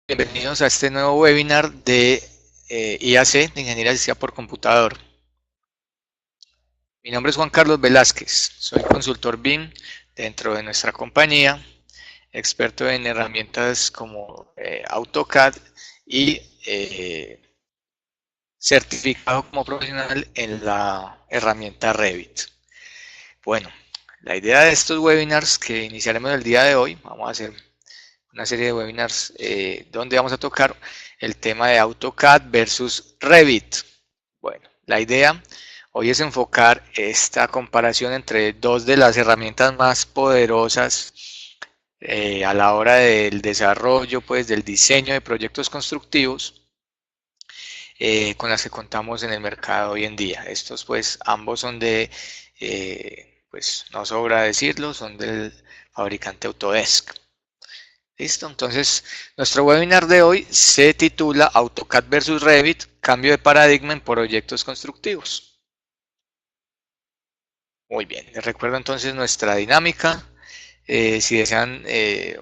Bienvenidos a este nuevo webinar de IAC, de Ingeniería Asistida por Computador. Mi nombre es Juan Carlos Velázquez, soy consultor BIM dentro de nuestra compañía, experto en herramientas como AutoCAD y certificado como profesional en la herramienta Revit. Bueno, la idea de estos webinars que iniciaremos el día de hoy, vamos a hacer una serie de webinars donde vamos a tocar el tema de AutoCAD versus Revit. Bueno, la idea hoy es enfocar esta comparación entre dos de las herramientas más poderosas a la hora del desarrollo, pues del diseño de proyectos constructivos con las que contamos en el mercado hoy en día. Estos pues ambos son de, pues no sobra decirlo, son del fabricante Autodesk. Listo, entonces nuestro webinar de hoy se titula AutoCAD versus Revit, cambio de paradigma en proyectos constructivos. Muy bien, les recuerdo entonces nuestra dinámica. Si desean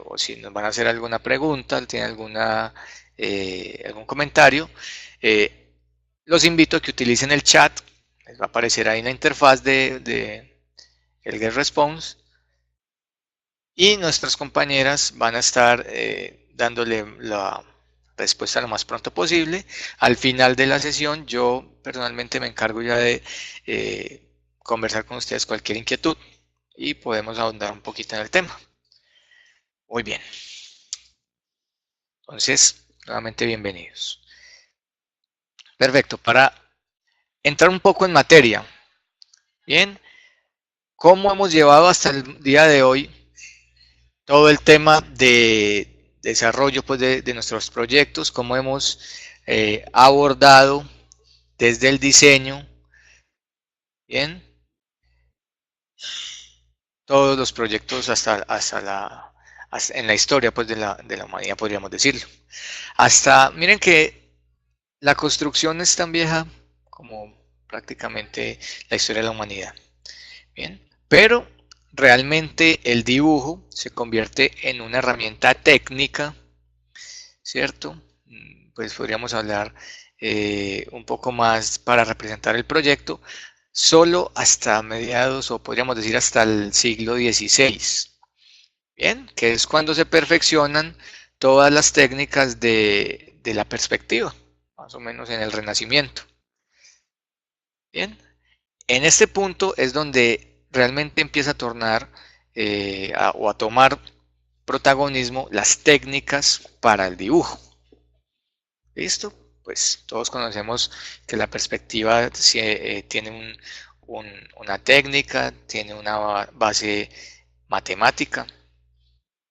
o si nos van a hacer alguna pregunta, tienen algún comentario, los invito a que utilicen el chat. Les va a aparecer ahí en la interfaz de el Get Response. Y nuestras compañeras van a estar dándole la respuesta lo más pronto posible. Al final de la sesión, yo personalmente me encargo ya de conversar con ustedes cualquier inquietud y podemos ahondar un poquito en el tema. Muy bien. Entonces, nuevamente bienvenidos. Perfecto. Para entrar un poco en materia, bien, ¿cómo hemos llevado hasta el día de hoy todo el tema de desarrollo pues, de nuestros proyectos? ¿Cómo hemos abordado desde el diseño, bien, todos los proyectos en la historia pues, de la humanidad, podríamos decirlo? Miren que la construcción es tan vieja como prácticamente la historia de la humanidad. Bien, pero realmente el dibujo se convierte en una herramienta técnica, ¿cierto? Pues podríamos hablar un poco más para representar el proyecto, solo hasta mediados, o podríamos decir hasta el siglo XVI. Bien, que es cuando se perfeccionan todas las técnicas de la perspectiva, más o menos en el Renacimiento. Bien, en este punto es donde realmente empieza a tornar o a tomar protagonismo las técnicas para el dibujo. ¿Listo? Pues todos conocemos que la perspectiva tiene una técnica, tiene una base matemática,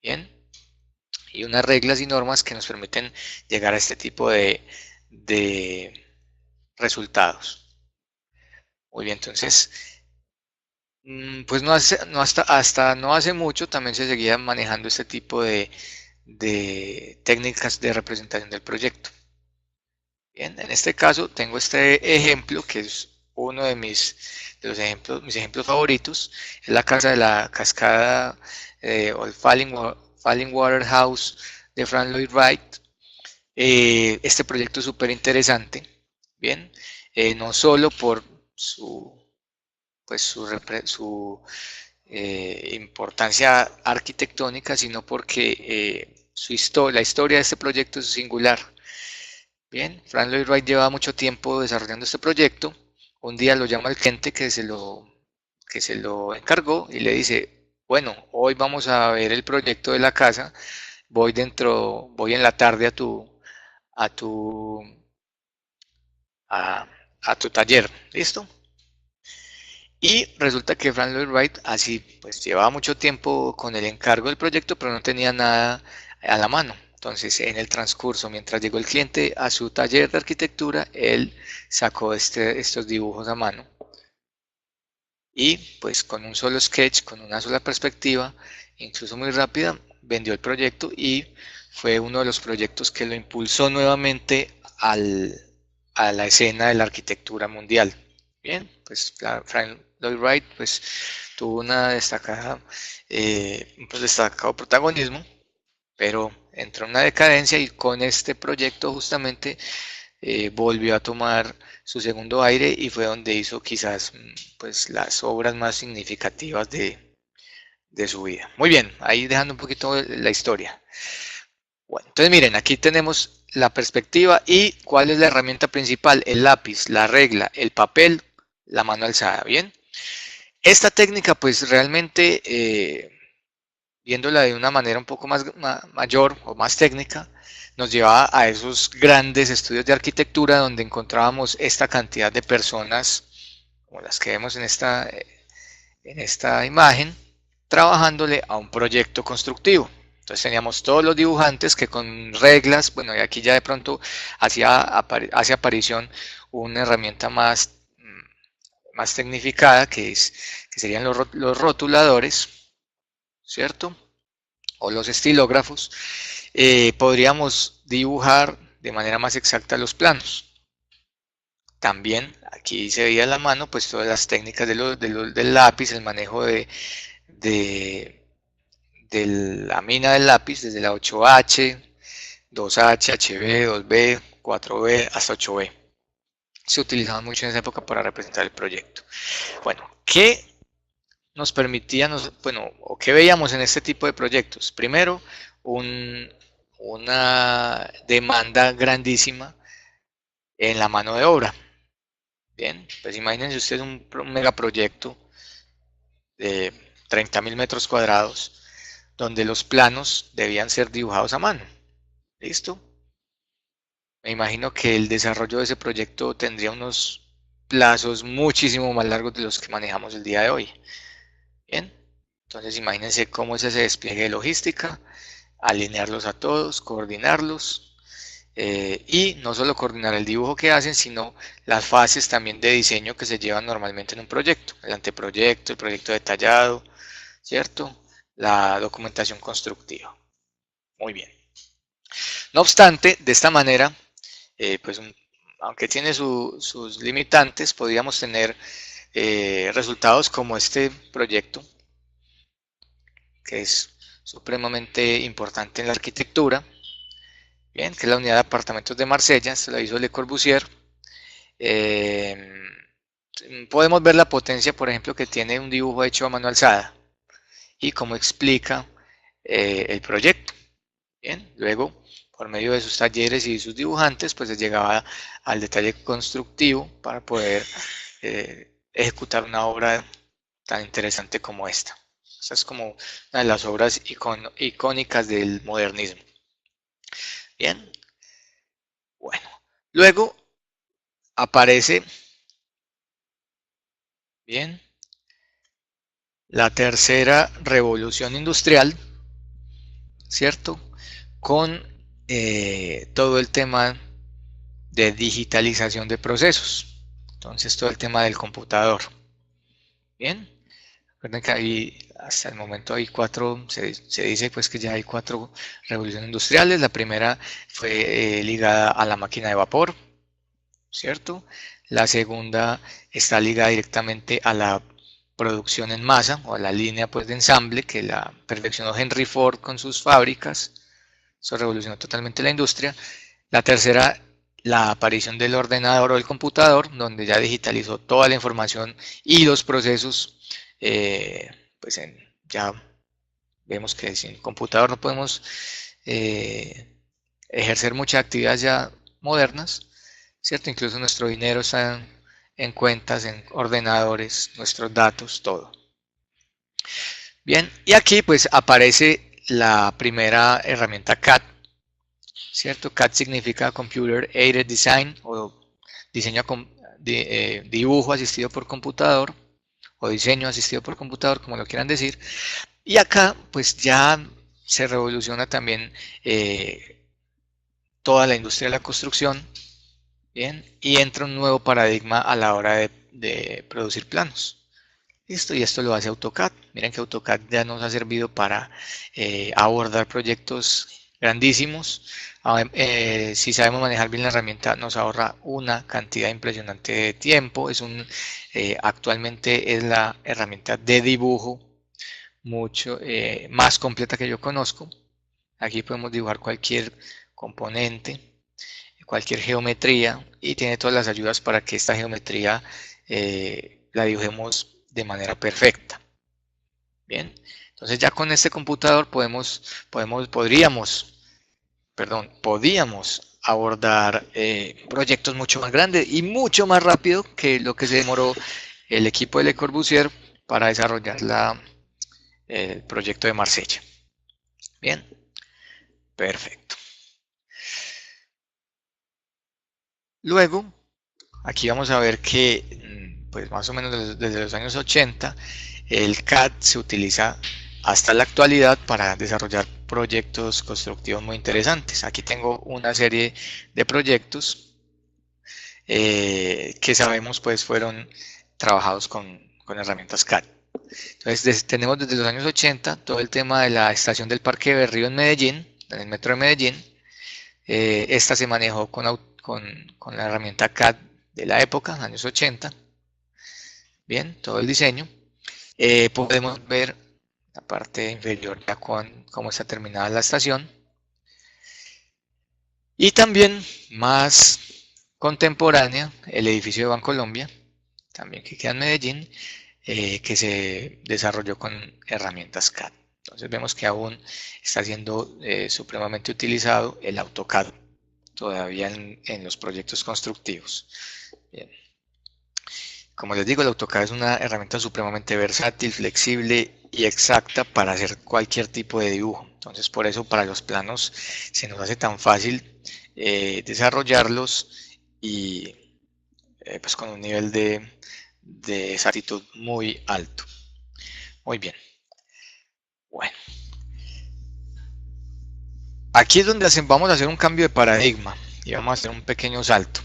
¿bien? Y unas reglas y normas que nos permiten llegar a este tipo de resultados. Muy bien, entonces, pues hasta no hace mucho también se seguía manejando este tipo de técnicas de representación del proyecto. Bien, en este caso tengo este ejemplo que es uno de mis ejemplos favoritos. Es la casa de la cascada o el Falling Water House de Frank Lloyd Wright. Este proyecto es súper interesante, bien, no solo por su importancia arquitectónica, sino porque la historia de este proyecto es singular. Bien, Frank Lloyd Wright lleva mucho tiempo desarrollando este proyecto. Un día lo llama el cliente que se lo encargó y le dice, bueno, hoy vamos a ver el proyecto de la casa, voy en la tarde a tu, a tu taller, ¿listo? Y resulta que Frank Lloyd Wright así pues llevaba mucho tiempo con el encargo del proyecto, pero no tenía nada a la mano. Entonces, en el transcurso, mientras llegó el cliente a su taller de arquitectura, él sacó estos dibujos a mano. Y pues con un solo sketch, con una sola perspectiva, incluso muy rápida, vendió el proyecto y fue uno de los proyectos que lo impulsó nuevamente a la escena de la arquitectura mundial. Bien, pues Frank Lloyd Wright pues, tuvo un destacado protagonismo pero entró en una decadencia y con este proyecto justamente volvió a tomar su segundo aire y fue donde hizo quizás pues las obras más significativas de su vida. Muy bien, ahí dejando un poquito la historia. Bueno, entonces miren, aquí tenemos la perspectiva y cuál es la herramienta principal, el lápiz, la regla, el papel, la mano alzada, ¿bien? Esta técnica pues realmente, viéndola de una manera un poco mayor o más técnica, nos llevaba a esos grandes estudios de arquitectura donde encontrábamos esta cantidad de personas, como las que vemos en esta imagen, trabajándole a un proyecto constructivo. Entonces teníamos todos los dibujantes que con reglas, bueno, y aquí ya de pronto hace aparición una herramienta más tecnificada que serían los rotuladores, ¿cierto? O los estilógrafos. Podríamos dibujar de manera más exacta los planos. También aquí se veía a la mano pues todas las técnicas del lápiz, el manejo de la mina del lápiz, desde la 8H, 2H, HB, 2B, 4B hasta 8B. Se utilizaban mucho en esa época para representar el proyecto. Bueno, ¿qué nos permitía, bueno, o qué veíamos en este tipo de proyectos? Primero, una demanda grandísima en la mano de obra. Bien, pues imagínense ustedes un megaproyecto de 30.000 metros cuadrados donde los planos debían ser dibujados a mano. ¿Listo? Me imagino que el desarrollo de ese proyecto tendría unos plazos muchísimo más largos de los que manejamos el día de hoy. Bien, entonces imagínense cómo es ese despliegue de logística, alinearlos a todos, coordinarlos y no solo coordinar el dibujo que hacen, sino las fases también de diseño que se llevan normalmente en un proyecto, el anteproyecto, el proyecto detallado, ¿cierto? La documentación constructiva. Muy bien. No obstante, de esta manera, pues aunque tiene sus limitantes, podríamos tener resultados como este proyecto, que es supremamente importante en la arquitectura, bien, que es la unidad de apartamentos de Marsella, se la hizo Le Corbusier. Eh, Podemos ver la potencia, por ejemplo, que tiene un dibujo hecho a mano alzada y cómo explica el proyecto. Bien, luego, por medio de sus talleres y sus dibujantes, pues se llegaba al detalle constructivo para poder ejecutar una obra tan interesante como esta. Esta es como una de las obras icónicas del modernismo. Bien, bueno, luego aparece, bien, la tercera revolución industrial, ¿cierto? Con todo el tema de digitalización de procesos. Entonces, todo el tema del computador. Bien, recuerden que hasta el momento hay se dice pues que ya hay cuatro revoluciones industriales. La primera fue ligada a la máquina de vapor, ¿cierto? La segunda está ligada directamente a la producción en masa o a la línea pues de ensamble que la perfeccionó Henry Ford con sus fábricas. Eso revolucionó totalmente la industria. La tercera, la aparición del ordenador o del computador, donde ya digitalizó toda la información y los procesos. Pues ya vemos que sin computador no podemos ejercer muchas actividades ya modernas, ¿cierto? Incluso nuestro dinero está en cuentas, en ordenadores, nuestros datos, todo. Bien, y aquí pues aparece la primera herramienta CAD, ¿cierto? CAD significa Computer Aided Design o dibujo asistido por computador o diseño asistido por computador, como lo quieran decir. Y acá pues ya se revoluciona también toda la industria de la construcción, ¿bien? Y entra un nuevo paradigma a la hora de producir planos. Listo, y esto lo hace AutoCAD. Miren que AutoCAD ya nos ha servido para abordar proyectos grandísimos. Si sabemos manejar bien la herramienta, nos ahorra una cantidad impresionante de tiempo. Actualmente es la herramienta de dibujo mucho más completa que yo conozco. Aquí podemos dibujar cualquier componente, cualquier geometría, y tiene todas las ayudas para que esta geometría la dibujemos de manera perfecta. Bien, entonces ya con este computador podíamos abordar proyectos mucho más grandes y mucho más rápido que lo que se demoró el equipo de Le Corbusier para desarrollar el proyecto de Marsella. Bien, perfecto. Luego, aquí vamos a ver que, pues más o menos desde los años 80, el CAD se utiliza hasta la actualidad para desarrollar proyectos constructivos muy interesantes. Aquí tengo una serie de proyectos que sabemos pues fueron trabajados con herramientas CAD. Entonces tenemos desde los años 80 todo el tema de la estación del Parque Berrío en Medellín, en el metro de Medellín. Esta se manejó con la herramienta CAD de la época, años 80. Bien, todo el diseño. Podemos ver la parte inferior ya con cómo está terminada la estación. Y también más contemporánea, el edificio de Bancolombia, también que queda en Medellín, que se desarrolló con herramientas CAD. Entonces vemos que aún está siendo supremamente utilizado el AutoCAD todavía en los proyectos constructivos. Bien. Como les digo, el AutoCAD es una herramienta supremamente versátil, flexible y exacta para hacer cualquier tipo de dibujo. Entonces por eso para los planos se nos hace tan fácil desarrollarlos y pues con un nivel de exactitud muy alto. Muy bien. Bueno. Aquí es donde vamos a hacer un cambio de paradigma y vamos a hacer un pequeño salto.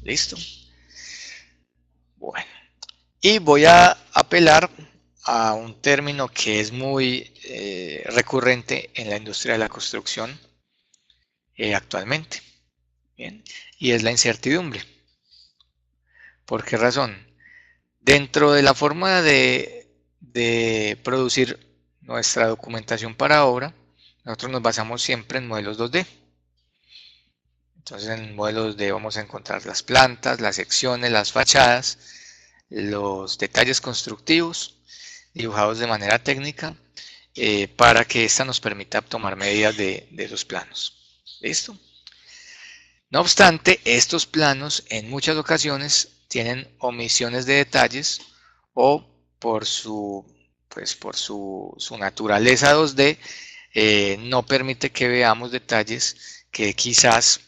¿Listo? Bueno. Y voy a apelar a un término que es muy recurrente en la industria de la construcción actualmente. Bien. Y es la incertidumbre. ¿Por qué razón? Dentro de la forma de producir nuestra documentación para obra, nosotros nos basamos siempre en modelos 2D. Entonces en modelos 2D vamos a encontrar las plantas, las secciones, las fachadas, los detalles constructivos dibujados de manera técnica para que esta nos permita tomar medidas de esos planos. ¿Listo? No obstante, estos planos en muchas ocasiones tienen omisiones de detalles o por su naturaleza 2D no permite que veamos detalles que quizás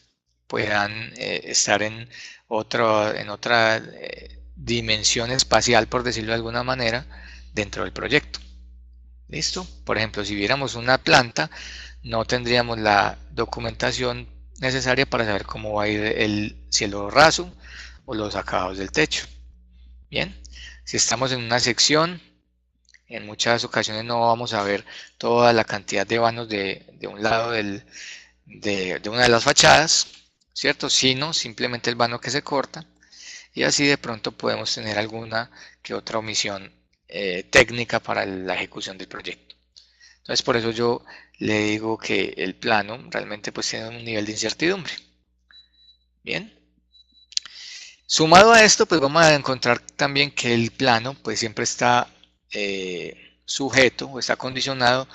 puedan estar en otra dimensión espacial, por decirlo de alguna manera, dentro del proyecto. ¿Listo? Por ejemplo, si viéramos una planta, no tendríamos la documentación necesaria para saber cómo va a ir el cielo raso o los acabados del techo. Bien, si estamos en una sección, en muchas ocasiones no vamos a ver toda la cantidad de vanos de un lado de una de las fachadas, ¿cierto? Sino simplemente el vano que se corta, y así de pronto podemos tener alguna que otra omisión técnica para la ejecución del proyecto. Entonces por eso yo le digo que el plano realmente pues tiene un nivel de incertidumbre. Bien. Sumado a esto, pues vamos a encontrar también que el plano pues siempre está sujeto o está condicionado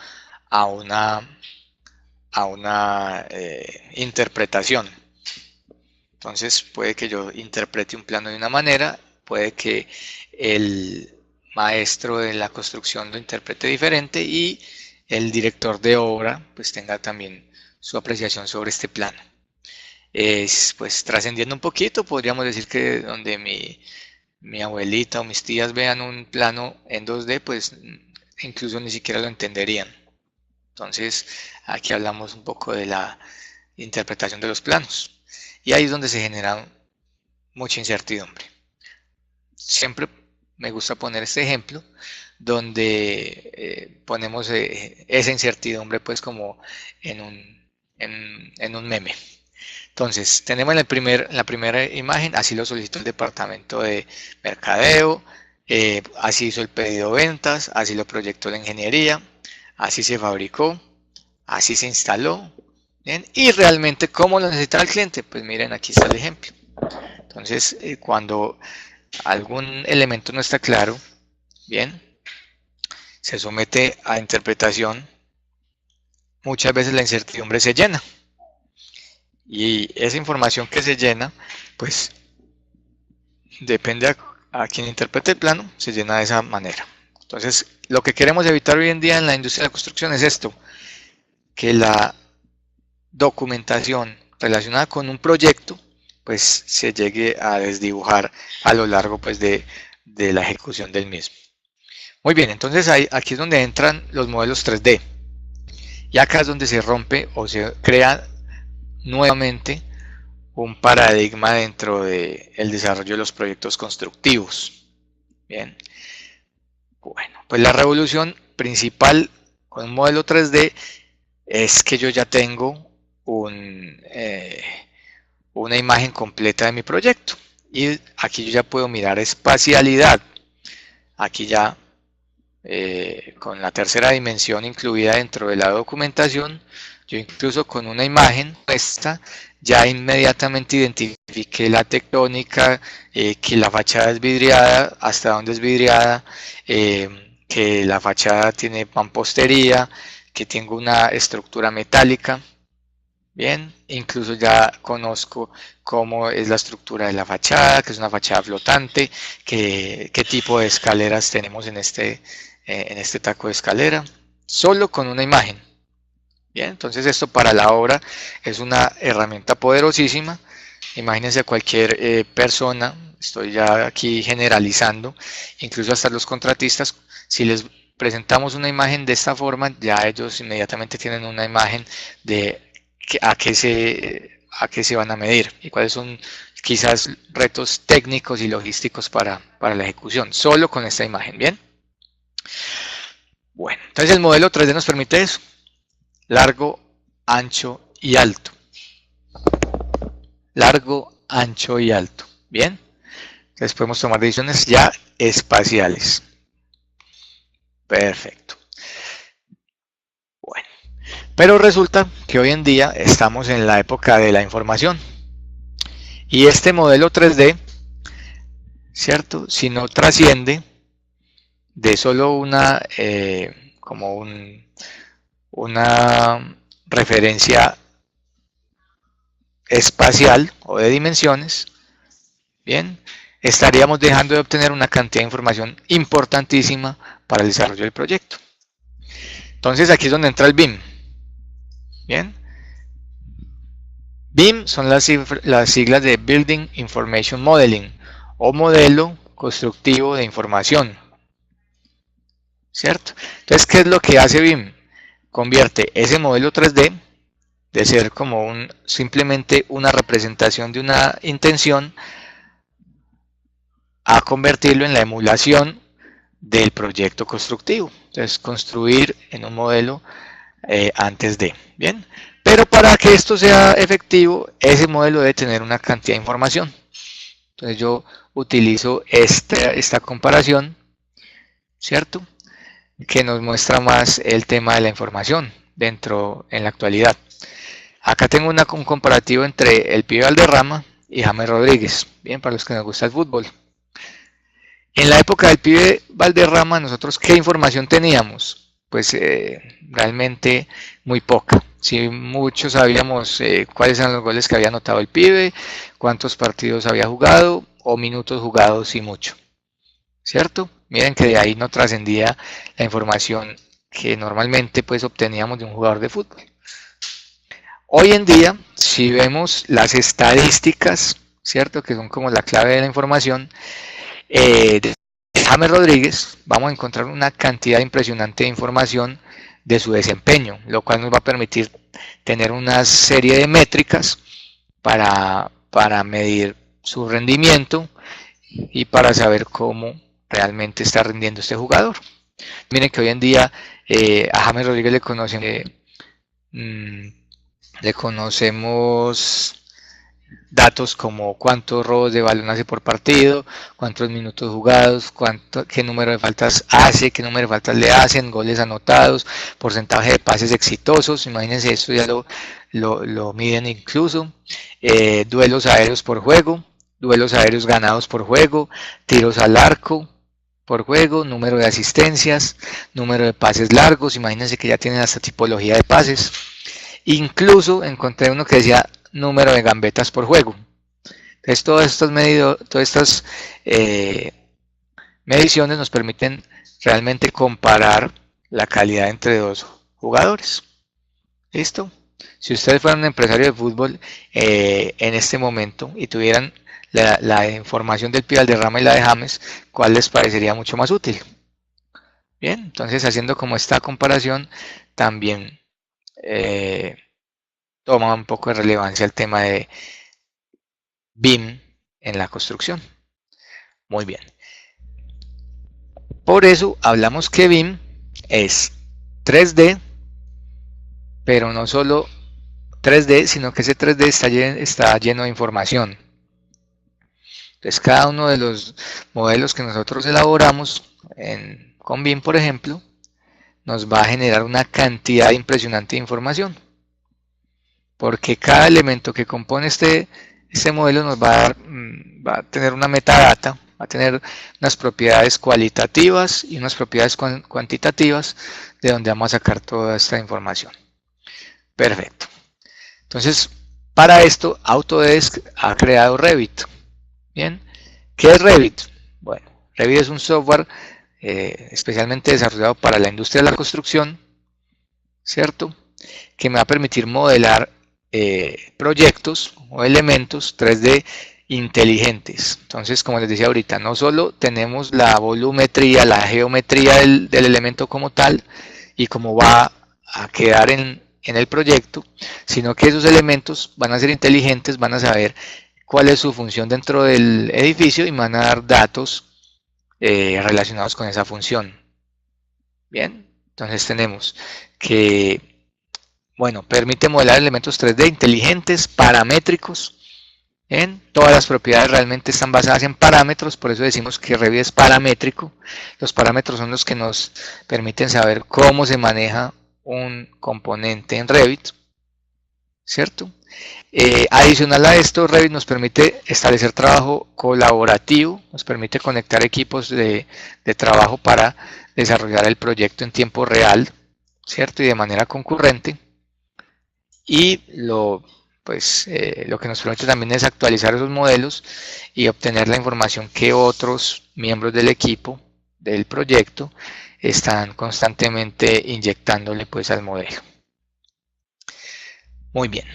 a una interpretación. Entonces puede que yo interprete un plano de una manera, puede que el maestro de la construcción lo interprete diferente y el director de obra pues tenga también su apreciación sobre este plano. Pues trascendiendo un poquito, podríamos decir que donde mi abuelita o mis tías vean un plano en 2D, pues incluso ni siquiera lo entenderían. Entonces aquí hablamos un poco de la interpretación de los planos. Y ahí es donde se genera mucha incertidumbre. Siempre me gusta poner este ejemplo donde ponemos esa incertidumbre pues como en un meme. Entonces, tenemos la primera imagen, así lo solicitó el departamento de mercadeo, así hizo el pedido de ventas, así lo proyectó la ingeniería, así se fabricó, así se instaló. Bien, y realmente, ¿cómo lo necesita el cliente? Pues miren, aquí está el ejemplo. Entonces, cuando algún elemento no está claro, bien, se somete a interpretación. Muchas veces la incertidumbre se llena. Y esa información que se llena, pues depende a quien interprete el plano, se llena de esa manera. Entonces, lo que queremos evitar hoy en día en la industria de la construcción es esto, que la documentación relacionada con un proyecto pues se llegue a desdibujar a lo largo pues de la ejecución del mismo. Muy bien, entonces aquí es donde entran los modelos 3D y acá es donde se rompe o se crea nuevamente un paradigma dentro del desarrollo de los proyectos constructivos. Bien, bueno, pues la revolución principal con un modelo 3D es que yo ya tengo una imagen completa de mi proyecto. Y aquí yo ya puedo mirar espacialidad. Aquí ya con la tercera dimensión incluida dentro de la documentación, yo incluso con una imagen puesta ya inmediatamente identifiqué la tectónica, que la fachada es vidriada, hasta dónde es vidriada, que la fachada tiene mampostería, que tengo una estructura metálica. Bien, incluso ya conozco cómo es la estructura de la fachada, que es una fachada flotante, qué tipo de escaleras tenemos en este taco de escalera, solo con una imagen. Bien, entonces esto para la obra es una herramienta poderosísima. Imagínense cualquier persona, estoy ya aquí generalizando, incluso hasta los contratistas, si les presentamos una imagen de esta forma, ya ellos inmediatamente tienen una imagen de a qué se van a medir y cuáles son quizás retos técnicos y logísticos para la ejecución, solo con esta imagen. Bien. Bueno, entonces el modelo 3D nos permite eso, largo, ancho y alto. Largo, ancho y alto. Bien. Entonces podemos tomar decisiones ya espaciales. Perfecto. Bueno, pero resulta que hoy en día estamos en la época de la información. Y este modelo 3D, ¿cierto? Si no trasciende de solo una referencia espacial o de dimensiones, bien, estaríamos dejando de obtener una cantidad de información importantísima para el desarrollo del proyecto. Entonces aquí es donde entra el BIM. Bien. BIM son las siglas de Building Information Modeling o modelo constructivo de información. ¿Cierto? Entonces, ¿qué es lo que hace BIM? Convierte ese modelo 3D de ser como simplemente una representación de una intención a convertirlo en la emulación del proyecto constructivo. Entonces, construir en un modelo antes de. Bien. Pero para que esto sea efectivo, ese modelo debe tener una cantidad de información. Entonces yo utilizo esta comparación, ¿cierto? Que nos muestra más el tema de la información en la actualidad. Acá tengo un comparativo entre el Pibe Valderrama y James Rodríguez, bien, para los que nos gusta el fútbol. En la época del Pibe Valderrama, nosotros, ¿qué información teníamos? Pues realmente muy poca. Si muchos sabíamos cuáles eran los goles que había anotado el Pibe, cuántos partidos había jugado o minutos jugados y mucho. ¿Cierto? Miren que de ahí no trascendía la información que normalmente pues obteníamos de un jugador de fútbol. Hoy en día, si vemos las estadísticas, ¿cierto? Que son como la clave de la información, de James Rodríguez, vamos a encontrar una cantidad impresionante de información de su desempeño, lo cual nos va a permitir tener una serie de métricas para medir su rendimiento y para saber cómo realmente está rindiendo este jugador. Miren que hoy en día a James Rodríguez le conocemos datos como cuántos robos de balón hace por partido, cuántos minutos jugados, qué número de faltas hace, qué número de faltas le hacen, goles anotados, porcentaje de pases exitosos. Imagínense, esto ya lo miden incluso. Duelos aéreos por juego, duelos aéreos ganados por juego, tiros al arco por juego, número de asistencias, número de pases largos. Imagínense que ya tienen hasta tipología de pases. Incluso encontré uno que decía número de gambetas por juego. Entonces todas estas mediciones nos permiten realmente comparar la calidad entre dos jugadores. ¿Listo? Si ustedes fueran un empresario de fútbol en este momento y tuvieran la información del Pi Valderrama y la de James, ¿cuál les parecería mucho más útil? Bien, entonces haciendo como esta comparación, también toma un poco de relevancia el tema de BIM en la construcción. Muy bien. Por eso hablamos que BIM es 3D, pero no solo 3D, sino que ese 3D está lleno de información. Entonces cada uno de los modelos que nosotros elaboramos con BIM, por ejemplo, nos va a generar una cantidad impresionante de información. Porque cada elemento que compone este modelo nos va a tener una metadata, va a tener unas propiedades cualitativas y unas propiedades cuantitativas de donde vamos a sacar toda esta información. Perfecto. Entonces, para esto, Autodesk ha creado Revit. Bien, ¿qué es Revit? Bueno, Revit es un software especialmente desarrollado para la industria de la construcción, ¿cierto? Que me va a permitir modelar proyectos o elementos 3D inteligentes. Entonces, como les decía ahorita, no solo tenemos la volumetría, la geometría del elemento como tal y cómo va a quedar en el proyecto, sino que esos elementos van a ser inteligentes, van a saber cuál es su función dentro del edificio y van a dar datos relacionados con esa función. Bien, entonces tenemos que, bueno, permite modelar elementos 3D inteligentes, paramétricos. Bien, todas las propiedades realmente están basadas en parámetros, por eso decimos que Revit es paramétrico. Los parámetros son los que nos permiten saber cómo se maneja un componente en Revit, ¿cierto? Adicional a esto, Revit nos permite establecer trabajo colaborativo, nos permite conectar equipos de trabajo para desarrollar el proyecto en tiempo real, ¿cierto? Y de manera concurrente. Y lo que nos permite también es actualizar esos modelos y obtener la información que otros miembros del equipo del proyecto están constantemente inyectándole pues al modelo. Muy bien.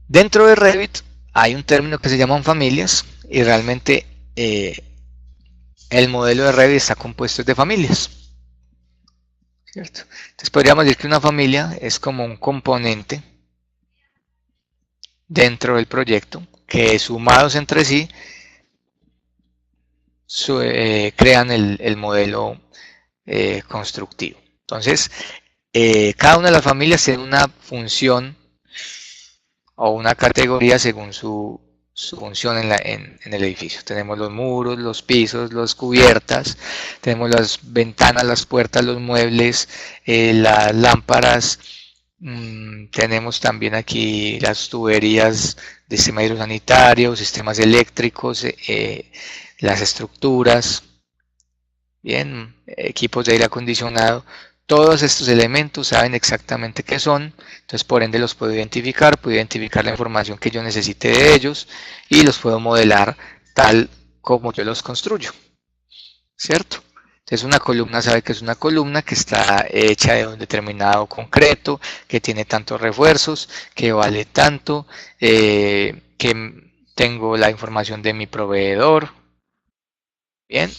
Dentro de Revit hay un término que se llaman familias y realmente el modelo de Revit está compuesto de familias, ¿cierto? Entonces podríamos decir que una familia es como un componente dentro del proyecto que sumados entre sí crean el modelo constructivo. Entonces cada una de las familias tiene una función o una categoría según su función en el edificio. Tenemos los muros, los pisos, las cubiertas, tenemos las ventanas, las puertas, los muebles, las lámparas, tenemos también aquí las tuberías de sistema hidrosanitario, sistemas eléctricos, las estructuras, bien, equipos de aire acondicionado. Todos estos elementos saben exactamente qué son, entonces por ende los puedo identificar la información que yo necesite de ellos y los puedo modelar tal como yo los construyo, ¿cierto? Entonces una columna sabe que es una columna que está hecha de un determinado concreto, que tiene tantos refuerzos, que vale tanto, que tengo la información de mi proveedor, bien.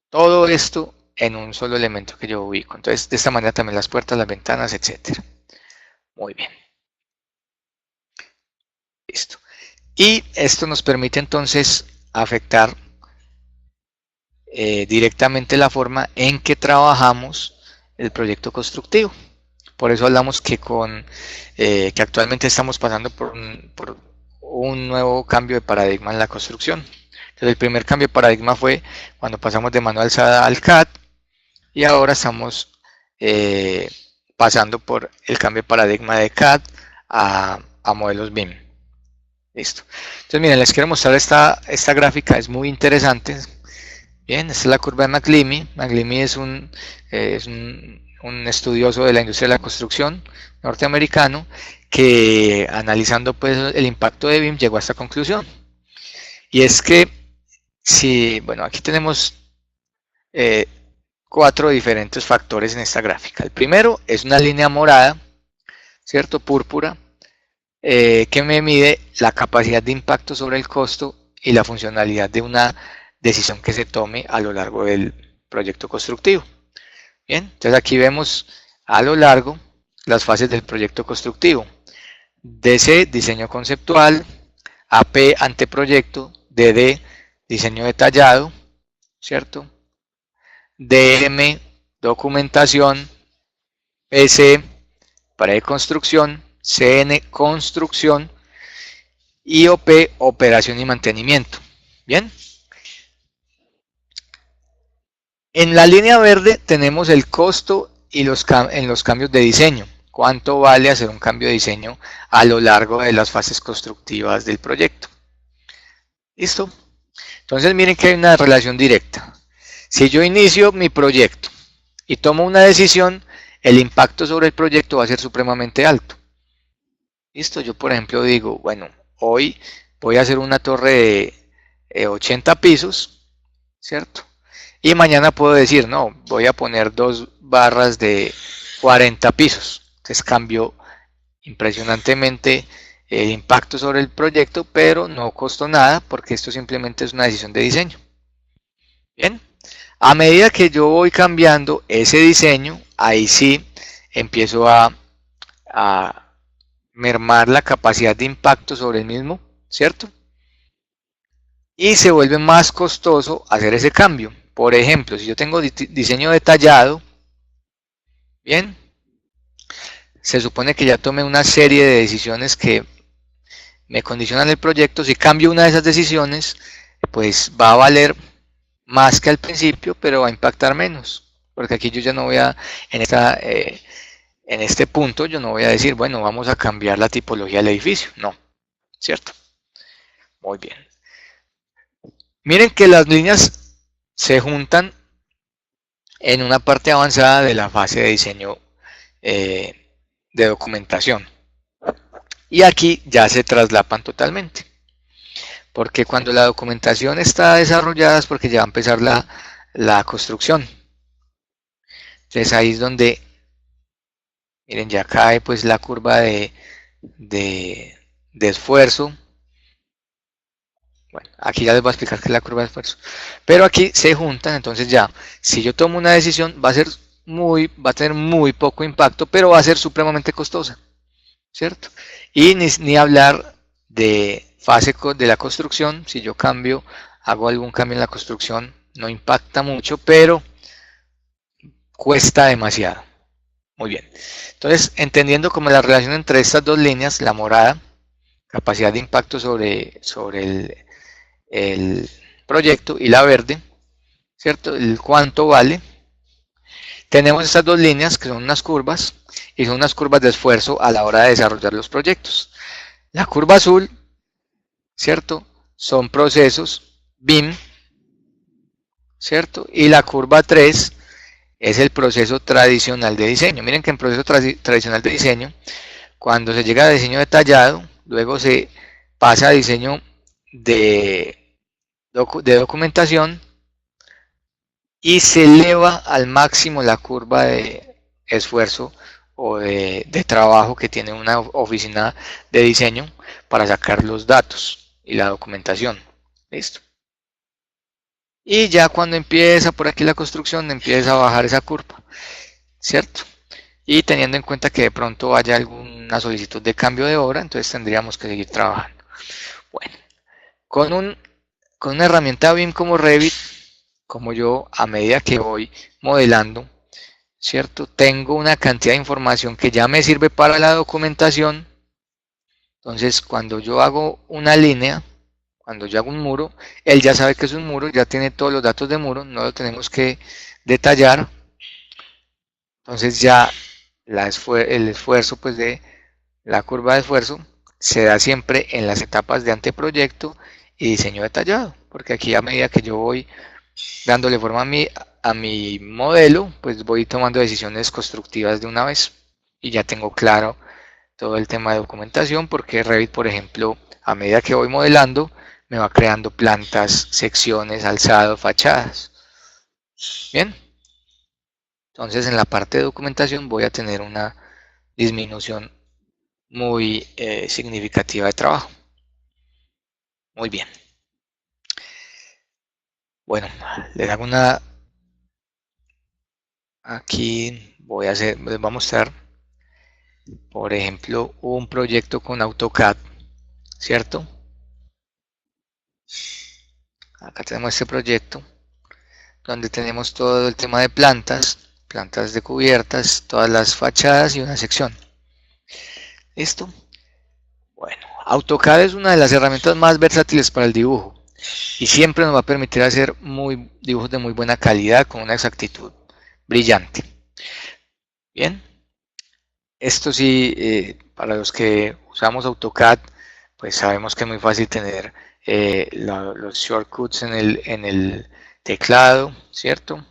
Todo esto en un solo elemento que yo ubico. Entonces, de esta manera también las puertas, las ventanas, etc. Muy bien. Listo. Y esto nos permite entonces afectar directamente la forma en que trabajamos el proyecto constructivo. Por eso hablamos que actualmente estamos pasando por un nuevo cambio de paradigma en la construcción. Entonces el primer cambio de paradigma fue cuando pasamos de manual SADA al CAD, y ahora estamos pasando por el cambio de paradigma de CAD a modelos BIM. Listo. Entonces miren, les quiero mostrar esta gráfica, es muy interesante. Bien, esta es la curva de McLeamy. McLeamy es un estudioso de la industria de la construcción norteamericano que, analizando pues el impacto de BIM, llegó a esta conclusión. Y es que, bueno, aquí tenemos 4 diferentes factores en esta gráfica. El primero es una línea morada, ¿cierto? Púrpura, que me mide la capacidad de impacto sobre el costo y la funcionalidad de una decisión que se tome a lo largo del proyecto constructivo. Bien, entonces aquí vemos a lo largo las fases del proyecto constructivo. DC, diseño conceptual; AP, anteproyecto; DD, diseño detallado, ¿cierto? DM, documentación; PC, preconstrucción; CN, construcción; y OP, operación y mantenimiento. Bien. En la línea verde tenemos el costo y en los cambios de diseño. ¿Cuánto vale hacer un cambio de diseño a lo largo de las fases constructivas del proyecto? ¿Listo? Entonces miren que hay una relación directa. Si yo inicio mi proyecto y tomo una decisión, el impacto sobre el proyecto va a ser supremamente alto. ¿Listo? Yo, por ejemplo, digo, bueno, hoy voy a hacer una torre de 80 pisos, ¿cierto? Y mañana puedo decir, no, voy a poner 2 barras de 40 pisos. Entonces cambio impresionantemente el impacto sobre el proyecto, pero no costó nada porque esto simplemente es una decisión de diseño. Bien, a medida que yo voy cambiando ese diseño, ahí sí empiezo a mermar la capacidad de impacto sobre el mismo, ¿cierto? Y se vuelve más costoso hacer ese cambio. Por ejemplo, si yo tengo diseño detallado, bien, se supone que ya tomé una serie de decisiones que me condicionan el proyecto. Si cambio una de esas decisiones, pues va a valer más que al principio, pero va a impactar menos. Porque aquí yo ya no voy a, en este punto, yo no voy a decir, bueno, vamos a cambiar la tipología del edificio. No, ¿cierto? Muy bien. Miren que las líneas se juntan en una parte avanzada de la fase de diseño de documentación. Y aquí ya se traslapan totalmente. Porque cuando la documentación está desarrollada es porque ya va a empezar la construcción. Entonces ahí es donde, miren, ya cae pues la curva de esfuerzo. Bueno, aquí ya les voy a explicar qué es la curva de esfuerzo. Pero aquí se juntan, entonces ya, si yo tomo una decisión, va a tener muy poco impacto, pero va a ser supremamente costosa, ¿cierto? Y ni hablar de fase de la construcción. Si yo hago algún cambio en la construcción, no impacta mucho, pero cuesta demasiado. Muy bien. Entonces, entendiendo como la relación entre estas dos líneas, la morada, capacidad de impacto sobre el proyecto, y la verde, ¿cierto? El cuánto vale. Tenemos estas dos líneas que son unas curvas, y son unas curvas de esfuerzo a la hora de desarrollar los proyectos. La curva azul, ¿cierto? Son procesos BIM, ¿cierto? Y la curva 3 es el proceso tradicional de diseño. Miren que en proceso tradicional de diseño, cuando se llega a diseño detallado, luego se pasa a diseño de documentación y se eleva al máximo la curva de esfuerzo o de trabajo que tiene una oficina de diseño para sacar los datos y la documentación. ¿Listo? Y ya cuando empieza por aquí la construcción, empieza a bajar esa curva, ¿cierto? Y teniendo en cuenta que de pronto haya alguna solicitud de cambio de obra, entonces tendríamos que seguir trabajando. Bueno, con una herramienta BIM como Revit, como yo, a medida que voy modelando, ¿cierto? Tengo una cantidad de información que ya me sirve para la documentación. Entonces, cuando yo hago una línea, cuando yo hago un muro, él ya sabe que es un muro, ya tiene todos los datos de muro, no lo tenemos que detallar. Entonces ya el esfuerzo pues de la curva de esfuerzo se da siempre en las etapas de anteproyecto y diseño detallado, porque aquí a medida que yo voy dándole forma a mi modelo, pues voy tomando decisiones constructivas de una vez y ya tengo claro todo el tema de documentación, porque Revit, por ejemplo, a medida que voy modelando, me va creando plantas, secciones, alzado, fachadas. Bien, entonces en la parte de documentación voy a tener una disminución muy significativa de trabajo. Muy bien. Bueno, les hago una. Aquí les voy a mostrar, por ejemplo, un proyecto con AutoCAD, ¿cierto? Acá tenemos este proyecto donde tenemos todo el tema de plantas, plantas de cubiertas, todas las fachadas y una sección. ¿Listo? Bueno, AutoCAD es una de las herramientas más versátiles para el dibujo y siempre nos va a permitir hacer dibujos de muy buena calidad con una exactitud brillante. Bien, esto sí, para los que usamos AutoCAD, pues sabemos que es muy fácil tener los shortcuts en el teclado, ¿cierto?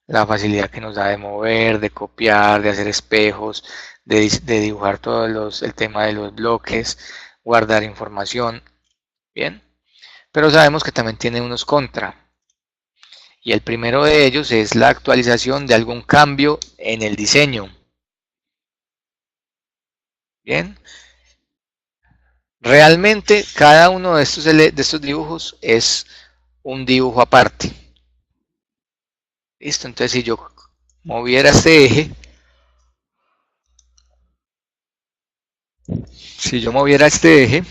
La facilidad que nos da de mover, de copiar, de hacer espejos, de dibujar el tema de los bloques, guardar información, ¿bien? Pero sabemos que también tiene unos contra. Y el primero de ellos es la actualización de algún cambio en el diseño. Bien, realmente cada uno de estos dibujos es un dibujo aparte. Listo, entonces si yo moviera este eje, si yo moviera este eje,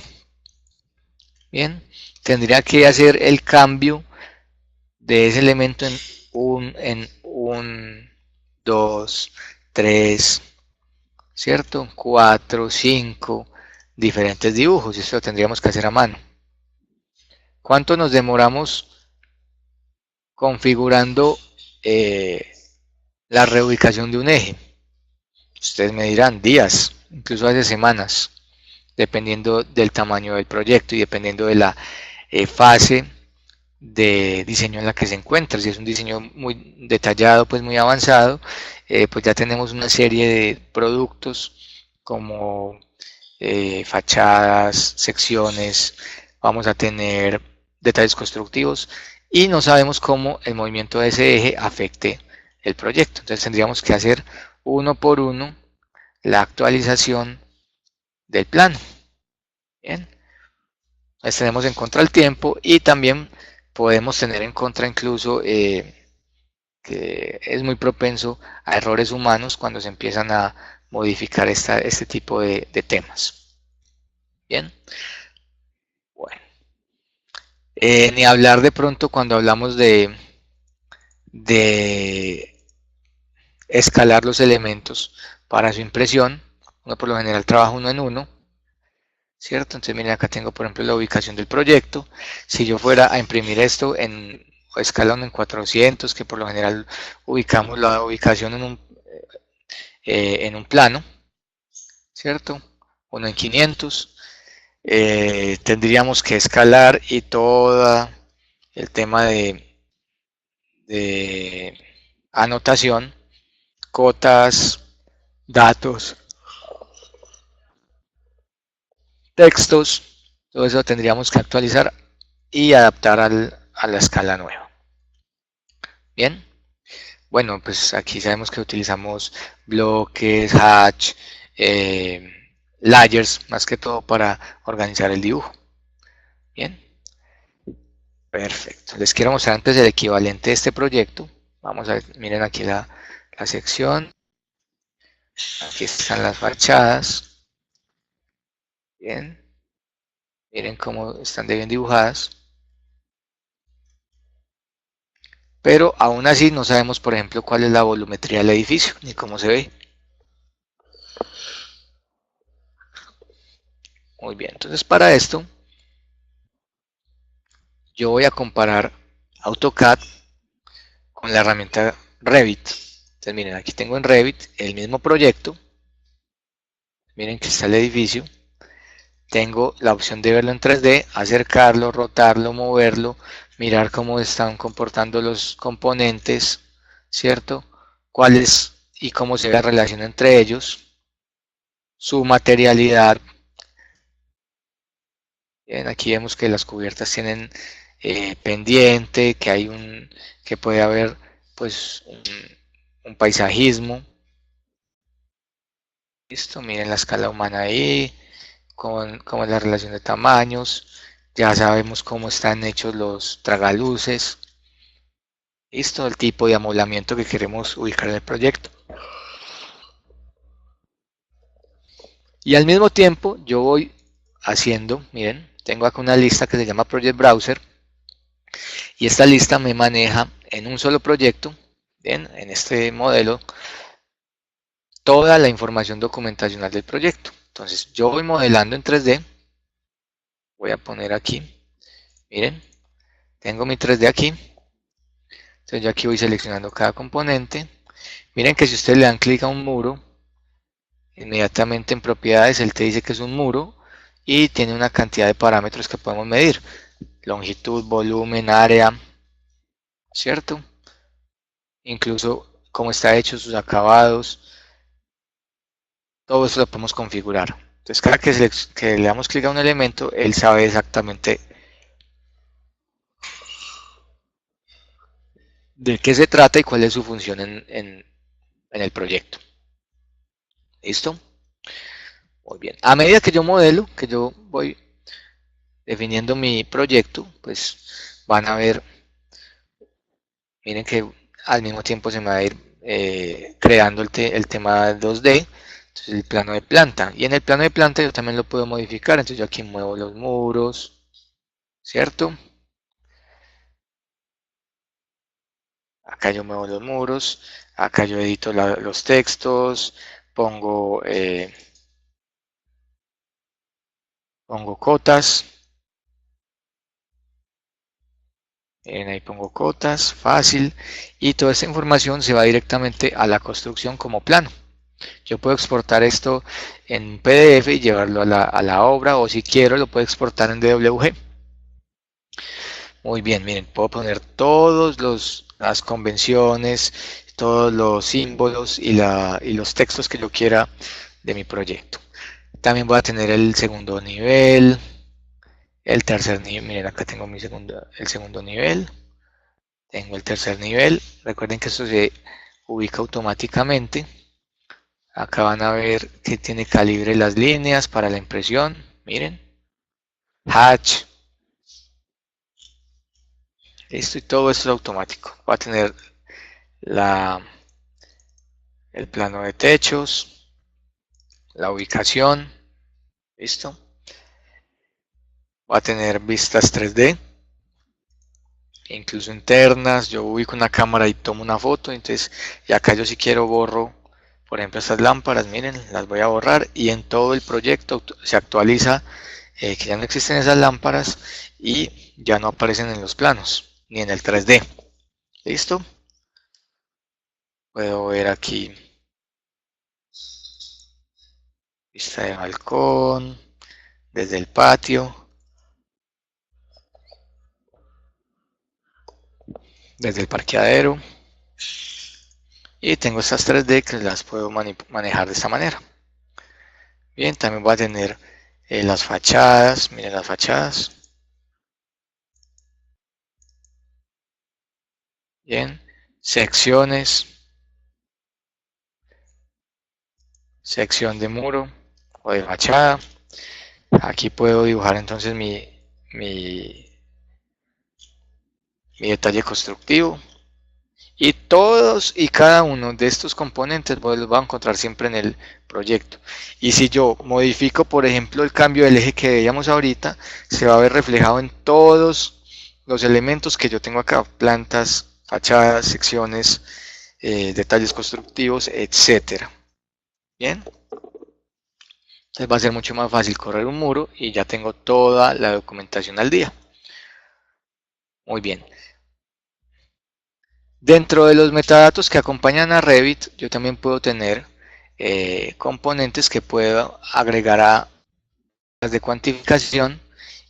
bien, tendría que hacer el cambio de ese elemento en un 2, 3, ¿cierto? 4, 5 diferentes dibujos y esto lo tendríamos que hacer a mano. ¿Cuánto nos demoramos configurando la reubicación de un eje? Ustedes me dirán días, incluso hace semanas, dependiendo del tamaño del proyecto y dependiendo de la fase de diseño en la que se encuentra. Si es un diseño muy detallado, pues muy avanzado, pues ya tenemos una serie de productos como fachadas, secciones, vamos a tener detalles constructivos y no sabemos cómo el movimiento de ese eje afecte el proyecto. Entonces tendríamos que hacer uno por uno la actualización del plano. Bien, entonces tenemos en contra el tiempo y también podemos tener en contra incluso que es muy propenso a errores humanos cuando se empiezan a modificar este tipo de temas. Bien, bueno. Ni hablar de pronto cuando hablamos de escalar los elementos para su impresión. Uno por lo general trabaja uno en uno, ¿cierto? Entonces miren, acá tengo por ejemplo la ubicación del proyecto. Si yo fuera a imprimir esto en escala 1 en 400, que por lo general ubicamos la ubicación en un plano, ¿cierto? 1 en 500. Tendríamos que escalar y todo el tema de anotación, cotas, datos, textos, todo eso tendríamos que actualizar y adaptar a la escala nueva. Bien, bueno, pues aquí sabemos que utilizamos bloques, hatch, layers, más que todo para organizar el dibujo. Bien, perfecto. Les quiero mostrar antes el equivalente de este proyecto. Vamos a ver, miren aquí la sección. Aquí están las fachadas. Bien, miren cómo están de bien dibujadas. pero aún así no sabemos, por ejemplo, cuál es la volumetría del edificio, ni cómo se ve. Muy bien, entonces para esto yo voy a comparar AutoCAD con la herramienta Revit. Entonces miren, aquí tengo en Revit el mismo proyecto. Miren que está el edificio. Tengo la opción de verlo en 3D, acercarlo, rotarlo, moverlo, mirar cómo están comportando los componentes, ¿cierto? Cuáles y cómo se ve la relación entre ellos, su materialidad. Bien, aquí vemos que las cubiertas tienen pendiente, que puede haber pues un paisajismo. Listo, miren la escala humana ahí, cómo es la relación de tamaños. Ya sabemos cómo están hechos los tragaluces. Listo, el tipo de amoblamiento que queremos ubicar en el proyecto. Y al mismo tiempo yo voy haciendo, miren, tengo acá una lista que se llama Project Browser. Y esta lista me maneja en un solo proyecto, bien, en este modelo, toda la información documentacional del proyecto. Entonces yo voy modelando en 3D. Voy a poner aquí, miren, tengo mi 3D aquí. Entonces yo aquí voy seleccionando cada componente. Miren que si ustedes le dan clic a un muro, inmediatamente en propiedades él te dice que es un muro y tiene una cantidad de parámetros que podemos medir. Longitud, volumen, área, ¿cierto? Incluso cómo está hecho, sus acabados. Todo eso lo podemos configurar. Entonces cada que le damos clic a un elemento, él sabe exactamente de qué se trata y cuál es su función en el proyecto. ¿Listo? Muy bien. A medida que yo modelo, que yo voy definiendo mi proyecto, pues van a ver, miren que al mismo tiempo se me va a ir creando el tema 2D, entonces el plano de planta. Y en el plano de planta yo también lo puedo modificar, entonces yo aquí muevo los muros, ¿cierto? Acá yo muevo los muros, acá yo edito los textos, pongo cotas. Ahí pongo cotas, fácil, y toda esta información se va directamente a la construcción como plano. Yo puedo exportar esto en PDF y llevarlo a la obra, o si quiero lo puedo exportar en DWG. Muy bien, miren, puedo poner todas las convenciones, todos los símbolos y los textos que yo quiera de mi proyecto. También voy a tener el segundo nivel, el tercer nivel. Miren, acá tengo el segundo nivel. Tengo el tercer nivel. Recuerden que esto se ubica automáticamente. Acá van a ver que tiene calibre las líneas para la impresión. Miren. Hatch. Listo, y todo esto es automático. Va a tener el plano de techos, la ubicación. Listo. Va a tener vistas 3D. Incluso internas. Yo ubico una cámara y tomo una foto. Entonces, y acá yo si quiero borro, por ejemplo, estas lámparas, miren, las voy a borrar y en todo el proyecto se actualiza que ya no existen esas lámparas y ya no aparecen en los planos ni en el 3D. ¿Listo? Puedo ver aquí vista de balcón, desde el patio, desde el parqueadero. Y tengo estas 3D que las puedo manejar de esta manera. Bien, también voy a tener las fachadas, miren las fachadas. Bien, secciones, sección de muro o de fachada. Aquí puedo dibujar entonces mi detalle constructivo. Y todos y cada uno de estos componentes los voy a encontrar siempre en el proyecto. Y si yo modifico, por ejemplo, el cambio del eje que veíamos ahorita, se va a ver reflejado en todos los elementos que yo tengo acá. Plantas, fachadas, secciones, detalles constructivos, etcétera. Bien, entonces va a ser mucho más fácil correr un muro y ya tengo toda la documentación al día. Muy bien. Dentro de los metadatos que acompañan a Revit, yo también puedo tener componentes que puedo agregar a las de cuantificación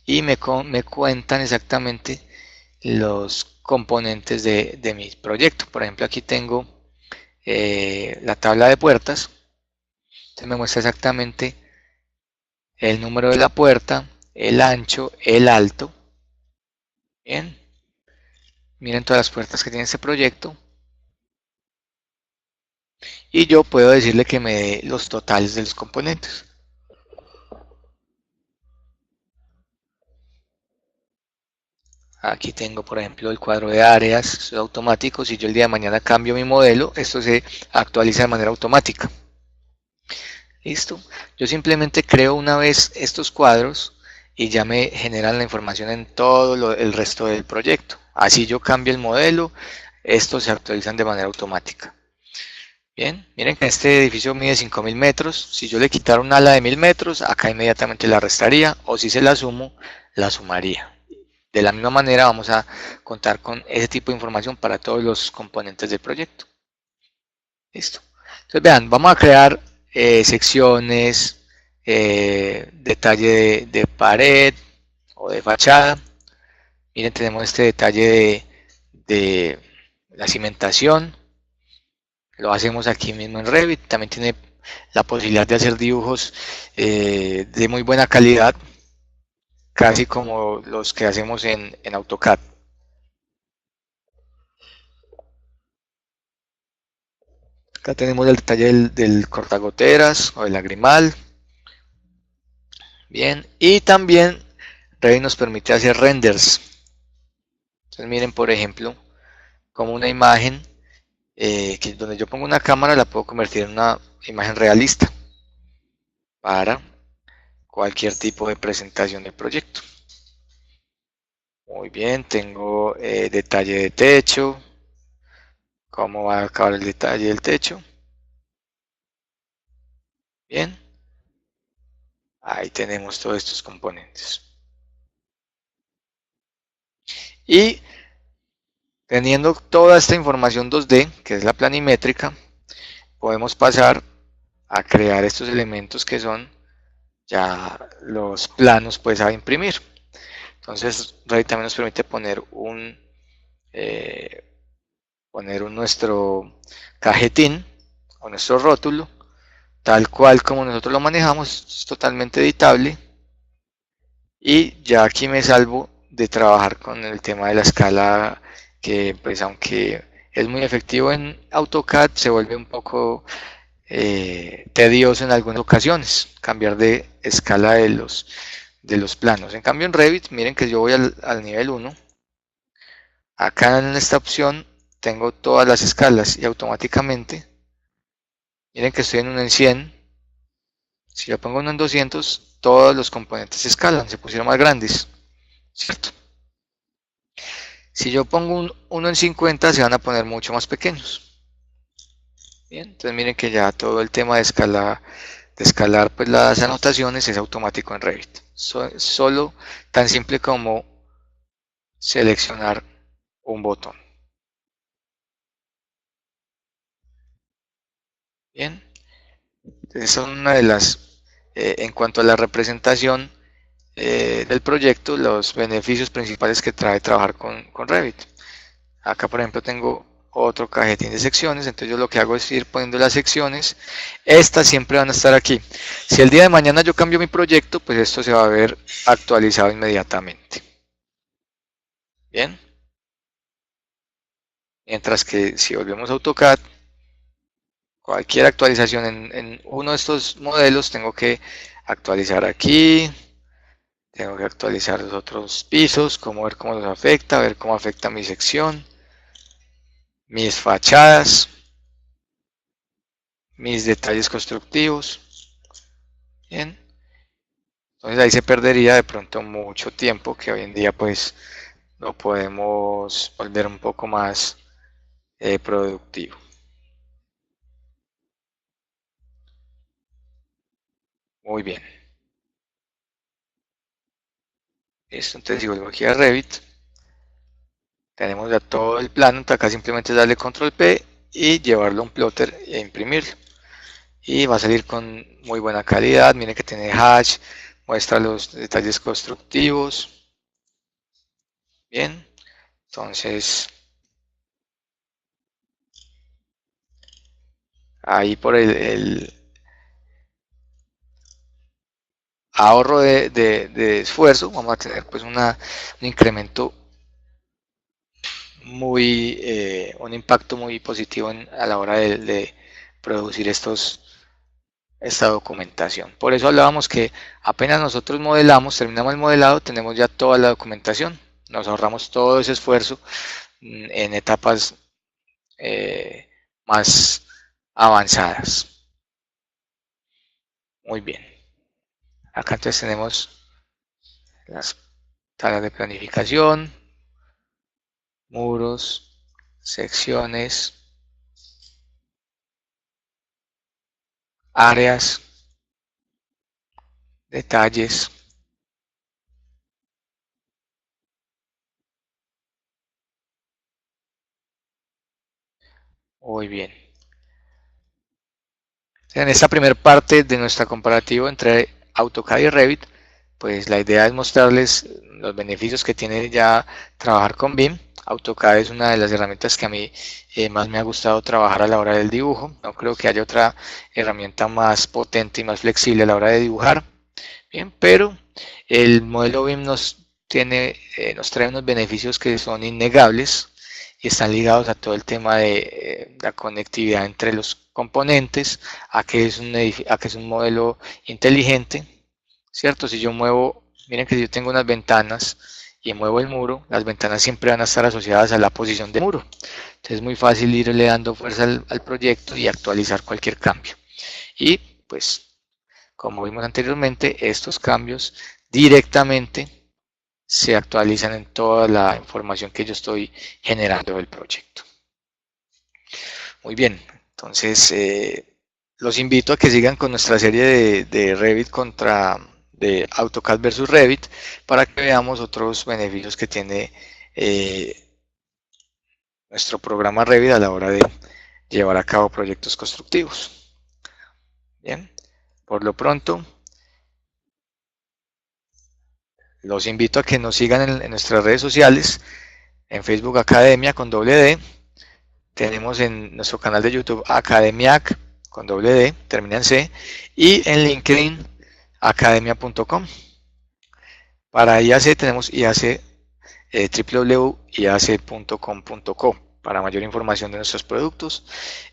y me cuentan exactamente los componentes de mi proyecto. Por ejemplo, aquí tengo la tabla de puertas. Entonces me muestra exactamente el número de la puerta, el ancho, el alto. Bien, miren todas las puertas que tiene este proyecto. Y yo puedo decirle que me dé los totales de los componentes. Aquí tengo, por ejemplo, el cuadro de áreas, esto es automático. Si yo el día de mañana cambio mi modelo, esto se actualiza de manera automática. Listo. Yo simplemente creo una vez estos cuadros y ya me generan la información en todo el resto del proyecto. Así yo cambio el modelo, estos se actualizan de manera automática. Bien, miren que este edificio mide 5000 metros. Si yo le quitara un ala de 1000 metros, acá inmediatamente la restaría, o si se la sumo, la sumaría. De la misma manera vamos a contar con ese tipo de información para todos los componentes del proyecto. Listo. Entonces vean, vamos a crear secciones, detalle de pared o de fachada. Miren, tenemos este detalle de la cimentación. Lo hacemos aquí mismo en Revit. También tiene la posibilidad de hacer dibujos de muy buena calidad, casi como los que hacemos en AutoCAD. Acá tenemos el detalle del cortagoteras o del lagrimal. Bien, y también Revit nos permite hacer renders. Entonces miren, por ejemplo, como una imagen que donde yo pongo una cámara la puedo convertir en una imagen realista para cualquier tipo de presentación del proyecto. Muy bien, tengo detalle de techo, cómo va a acabar el detalle del techo. Bien, ahí tenemos todos estos componentes. Y teniendo toda esta información 2D, que es la planimétrica, podemos pasar a crear estos elementos que son ya los planos pues a imprimir. Entonces Revit también nos permite poner nuestro cajetín o nuestro rótulo, tal cual como nosotros lo manejamos, es totalmente editable. Y ya aquí me salvo de trabajar con el tema de la escala, que pues aunque es muy efectivo en AutoCAD, se vuelve un poco tedioso en algunas ocasiones cambiar de escala de los planos. En cambio en Revit, miren que yo voy al nivel 1. Acá en esta opción tengo todas las escalas y automáticamente, miren que estoy en uno en 100. Si yo pongo uno en 200, todos los componentes se escalan, se pusieron más grandes, ¿cierto? Si yo pongo uno en 50, se van a poner mucho más pequeños. Bien, entonces miren que ya todo el tema de escalar pues las anotaciones es automático en Revit. Solo tan simple como seleccionar un botón. Bien, entonces son una de las, en cuanto a la representación del proyecto, los beneficios principales que trae trabajar con Revit. Acá por ejemplo tengo otro cajetín de secciones, entonces yo lo que hago es ir poniendo las secciones. Estas siempre van a estar aquí. Si el día de mañana yo cambio mi proyecto, pues esto se va a ver actualizado inmediatamente. Bien. Mientras que si volvemos a AutoCAD, cualquier actualización en uno de estos modelos tengo que actualizar aquí, tengo que actualizar los otros pisos, ver cómo los afecta, ver cómo afecta mi sección, mis fachadas, mis detalles constructivos. Bien, entonces ahí se perdería de pronto mucho tiempo que hoy en día pues lo podemos volver un poco más productivo. Muy bien. Listo, entonces si vuelvo aquí a Revit, tenemos ya todo el plano, entonces acá simplemente darle control P y llevarlo a un plotter e imprimirlo. Y va a salir con muy buena calidad. Miren que tiene hash, muestra los detalles constructivos. Bien, entonces ahí por el ahorro de esfuerzo vamos a tener pues un incremento muy, un impacto muy positivo a la hora de producir esta documentación. Por eso hablábamos que apenas nosotros modelamos, terminamos el modelado, tenemos ya toda la documentación, nos ahorramos todo ese esfuerzo en etapas más avanzadas. Muy bien. Acá entonces tenemos las tablas de planificación, muros, secciones, áreas, detalles. Muy bien. En esta primera parte de nuestra comparativa entre AutoCAD y Revit, pues la idea es mostrarles los beneficios que tiene ya trabajar con BIM. AutoCAD es una de las herramientas que a mí más me ha gustado trabajar a la hora del dibujo. No creo que haya otra herramienta más potente y más flexible a la hora de dibujar. Bien, pero el modelo BIM nos trae unos beneficios que son innegables y están ligados a todo el tema de la conectividad entre los componentes, a que es un modelo inteligente, ¿cierto? Si yo muevo, miren que si yo tengo unas ventanas y muevo el muro, las ventanas siempre van a estar asociadas a la posición del muro. Entonces es muy fácil irle dando fuerza al proyecto y actualizar cualquier cambio. Y pues, como vimos anteriormente, estos cambios directamente se actualizan en toda la información que yo estoy generando del proyecto. Muy bien, entonces los invito a que sigan con nuestra serie de Revit de AutoCAD versus Revit para que veamos otros beneficios que tiene nuestro programa Revit a la hora de llevar a cabo proyectos constructivos. Bien, por lo pronto los invito a que nos sigan en nuestras redes sociales, en Facebook Academia con doble D, tenemos en nuestro canal de YouTube Academiac con doble D, termina en C, y en LinkedIn academia.com. Para IAC tenemos IAC www.iac.com.co para mayor información de nuestros productos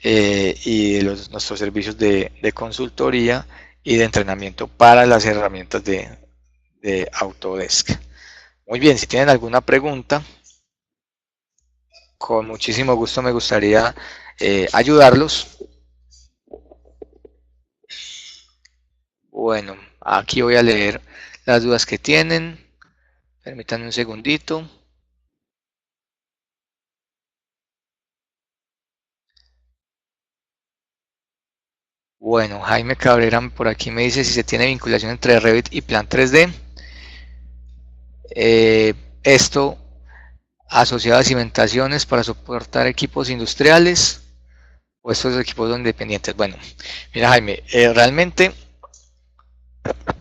y de nuestros servicios de consultoría y de entrenamiento para las herramientas de Autodesk. Muy bien, si tienen alguna pregunta, con muchísimo gusto me gustaría ayudarlos. Bueno, aquí voy a leer las dudas que tienen. Permítanme un segundito. Bueno, Jaime Cabrera por aquí me dice si se tiene vinculación entre Revit y Plan 3D. Esto asociado a cimentaciones para soportar equipos industriales o estos equipos son independientes. Bueno, mira Jaime, realmente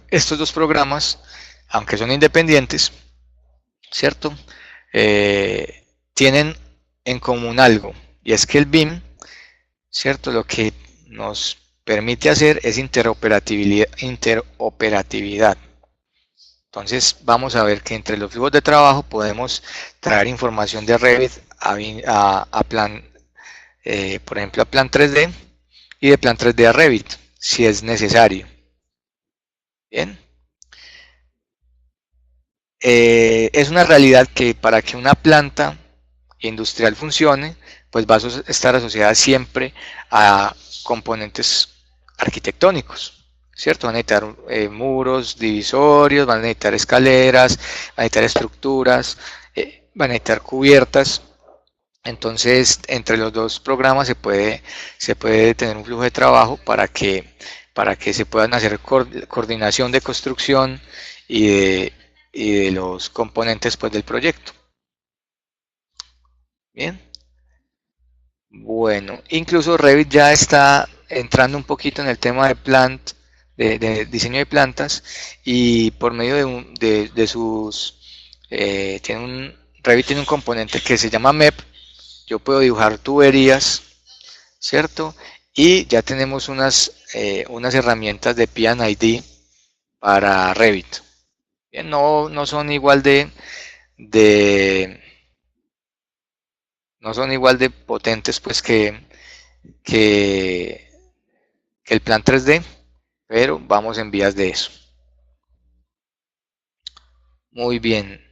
estos dos programas, aunque son independientes, ¿cierto? Tienen en común algo, y es que el BIM, ¿cierto? Lo que nos permite hacer es interoperatividad. Entonces vamos a ver que entre los flujos de trabajo podemos traer información de Revit a plan, por ejemplo, a plan 3D y de plan 3D a Revit, si es necesario. Bien. Es una realidad que para que una planta industrial funcione, pues va a estar asociada siempre a componentes arquitectónicos, ¿cierto? Van a necesitar muros, divisorios, van a necesitar escaleras, van a necesitar estructuras, van a necesitar cubiertas, Entonces, entre los dos programas se puede tener un flujo de trabajo para que se puedan hacer coordinación de construcción y de los componentes pues, del proyecto. Bien. Bueno, incluso Revit ya está entrando un poquito en el tema de diseño de plantas, y por medio de sus Revit tiene un componente que se llama MEP. Yo puedo dibujar tuberías, ¿cierto? Y ya tenemos unas herramientas de P&ID para Revit. Bien, no son igual no son igual de potentes pues que el plan 3D, pero vamos en vías de eso. Muy bien.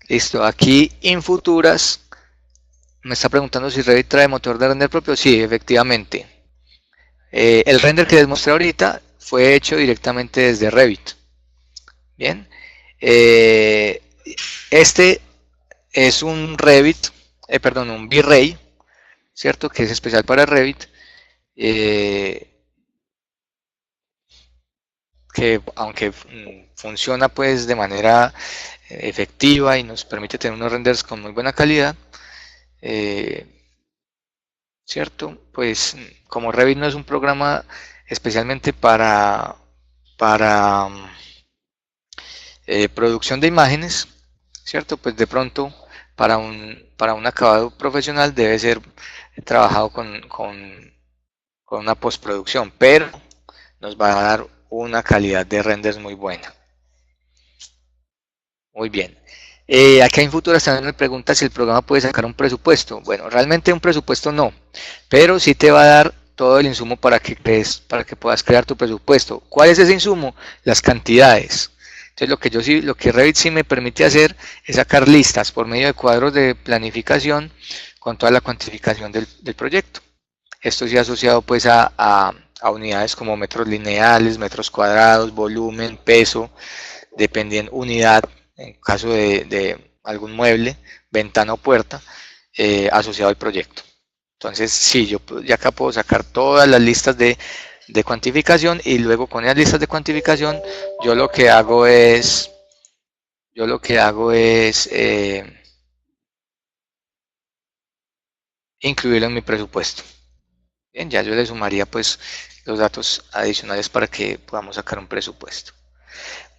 Listo, aquí Infuturas me está preguntando si Revit trae motor de render propio. Sí, efectivamente. El render que les mostré ahorita fue hecho directamente desde Revit. Bien. Este es un Revit, perdón, un V-Ray, ¿cierto? Que es especial para Revit. Que aunque funciona pues de manera efectiva y nos permite tener unos renders con muy buena calidad, ¿cierto? Pues como Revit no es un programa especialmente para producción de imágenes, ¿cierto? Pues de pronto para un acabado profesional debe ser trabajado con una postproducción, pero nos va a dar una calidad de renders muy buena. Muy bien. Aquí en Futuras también me pregunta si el programa puede sacar un presupuesto. Bueno, realmente un presupuesto no, pero sí te va a dar todo el insumo para que puedas crear tu presupuesto. ¿Cuál es ese insumo? Las cantidades. Entonces lo que Revit sí me permite hacer es sacar listas por medio de cuadros de planificación con toda la cuantificación del proyecto. Esto sí asociado pues a unidades como metros lineales, metros cuadrados, volumen, peso, dependiendo unidad, en caso de algún mueble, ventana o puerta, asociado al proyecto. Entonces, sí, yo ya acá puedo sacar todas las listas de cuantificación, y luego con esas listas de cuantificación yo lo que hago es incluirlo en mi presupuesto. Bien, ya yo le sumaría pues los datos adicionales para que podamos sacar un presupuesto.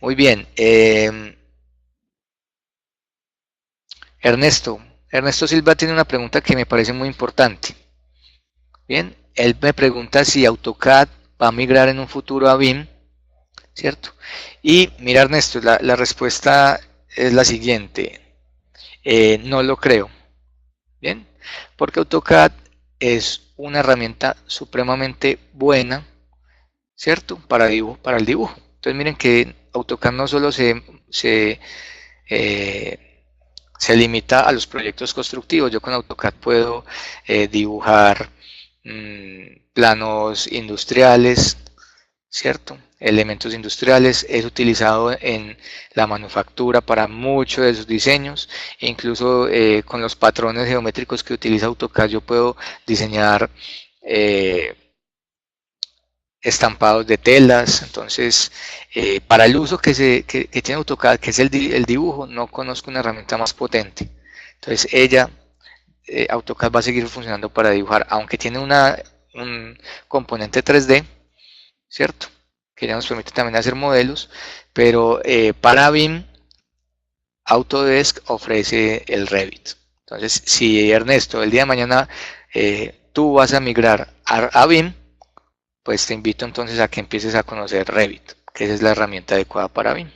Muy bien. Ernesto Silva tiene una pregunta que me parece muy importante. Bien, él me pregunta si AutoCAD va a migrar en un futuro a BIM, ¿cierto? Y mira, Ernesto, la respuesta es la siguiente. No lo creo. Bien, porque AutoCAD es una herramienta supremamente buena, ¿cierto? Para el dibujo. Entonces miren que AutoCAD no solo se limita a los proyectos constructivos. Yo con AutoCAD puedo dibujar planos industriales, ¿cierto? Elementos industriales. Es utilizado en la manufactura para muchos de sus diseños. Incluso con los patrones geométricos que utiliza AutoCAD yo puedo diseñar estampados de telas. Entonces, para el uso que tiene AutoCAD, que es el dibujo, no conozco una herramienta más potente. Entonces, AutoCAD va a seguir funcionando para dibujar, aunque tiene un componente 3D, ¿cierto? Que ya nos permite también hacer modelos, pero para BIM, Autodesk ofrece el Revit. Entonces, si Ernesto, el día de mañana tú vas a migrar a BIM, pues te invito entonces a que empieces a conocer Revit, que esa es la herramienta adecuada para BIM.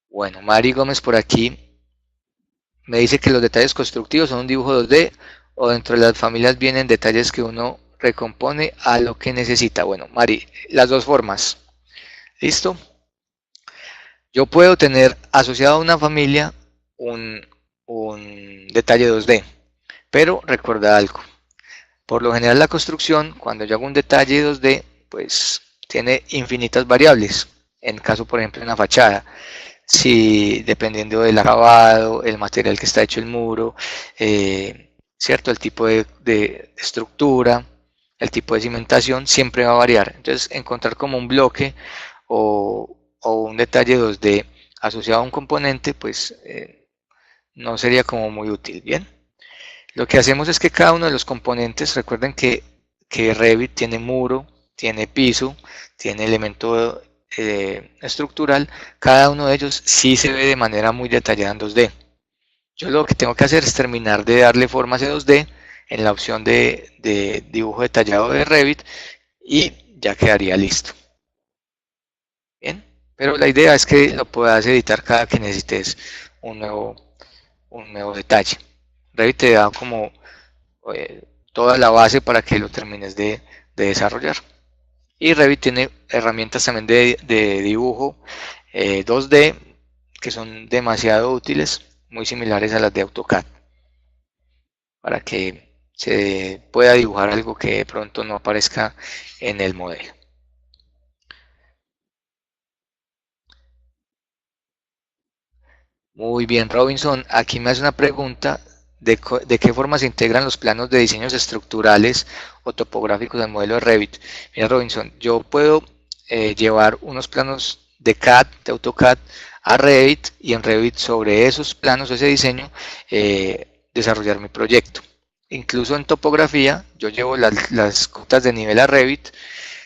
Bueno, Mari Gómez por aquí me dice que los detalles constructivos son un dibujo 2D, o dentro de las familias vienen detalles que uno recompone a lo que necesita. Bueno, Mari, las dos formas. ¿Listo? Yo puedo tener asociado a una familia un detalle 2D, pero recuerda algo. Por lo general la construcción, cuando yo hago un detalle 2D, pues tiene infinitas variables. En caso, por ejemplo, de una fachada, si dependiendo del acabado, el material que está hecho el muro, ¿cierto? El tipo de estructura, el tipo de cimentación, siempre va a variar. Entonces, encontrar como un bloque o un detalle 2D asociado a un componente, pues no sería como muy útil, ¿bien? Lo que hacemos es que cada uno de los componentes, recuerden que Revit tiene muro, tiene piso, tiene elemento estructural, cada uno de ellos sí se ve de manera muy detallada en 2D. Yo lo que tengo que hacer es terminar de darle forma a ese 2D en la opción de dibujo detallado de Revit y ya quedaría listo. Bien, pero la idea es que lo puedas editar cada que necesites un nuevo detalle. Revit te da como toda la base para que lo termines de desarrollar. Y Revit tiene herramientas también de dibujo 2D que son demasiado útiles, muy similares a las de AutoCAD, para que se pueda dibujar algo que de pronto no aparezca en el modelo. Muy bien, Robinson. Aquí me hace una pregunta de qué forma se integran los planos de diseños estructurales o topográficos del modelo de Revit. Mira, Robinson, yo puedo llevar unos planos de CAD, de AutoCAD, a Revit y en Revit sobre esos planos, ese diseño, desarrollar mi proyecto. Incluso en topografía, yo llevo las cotas de nivel a Revit,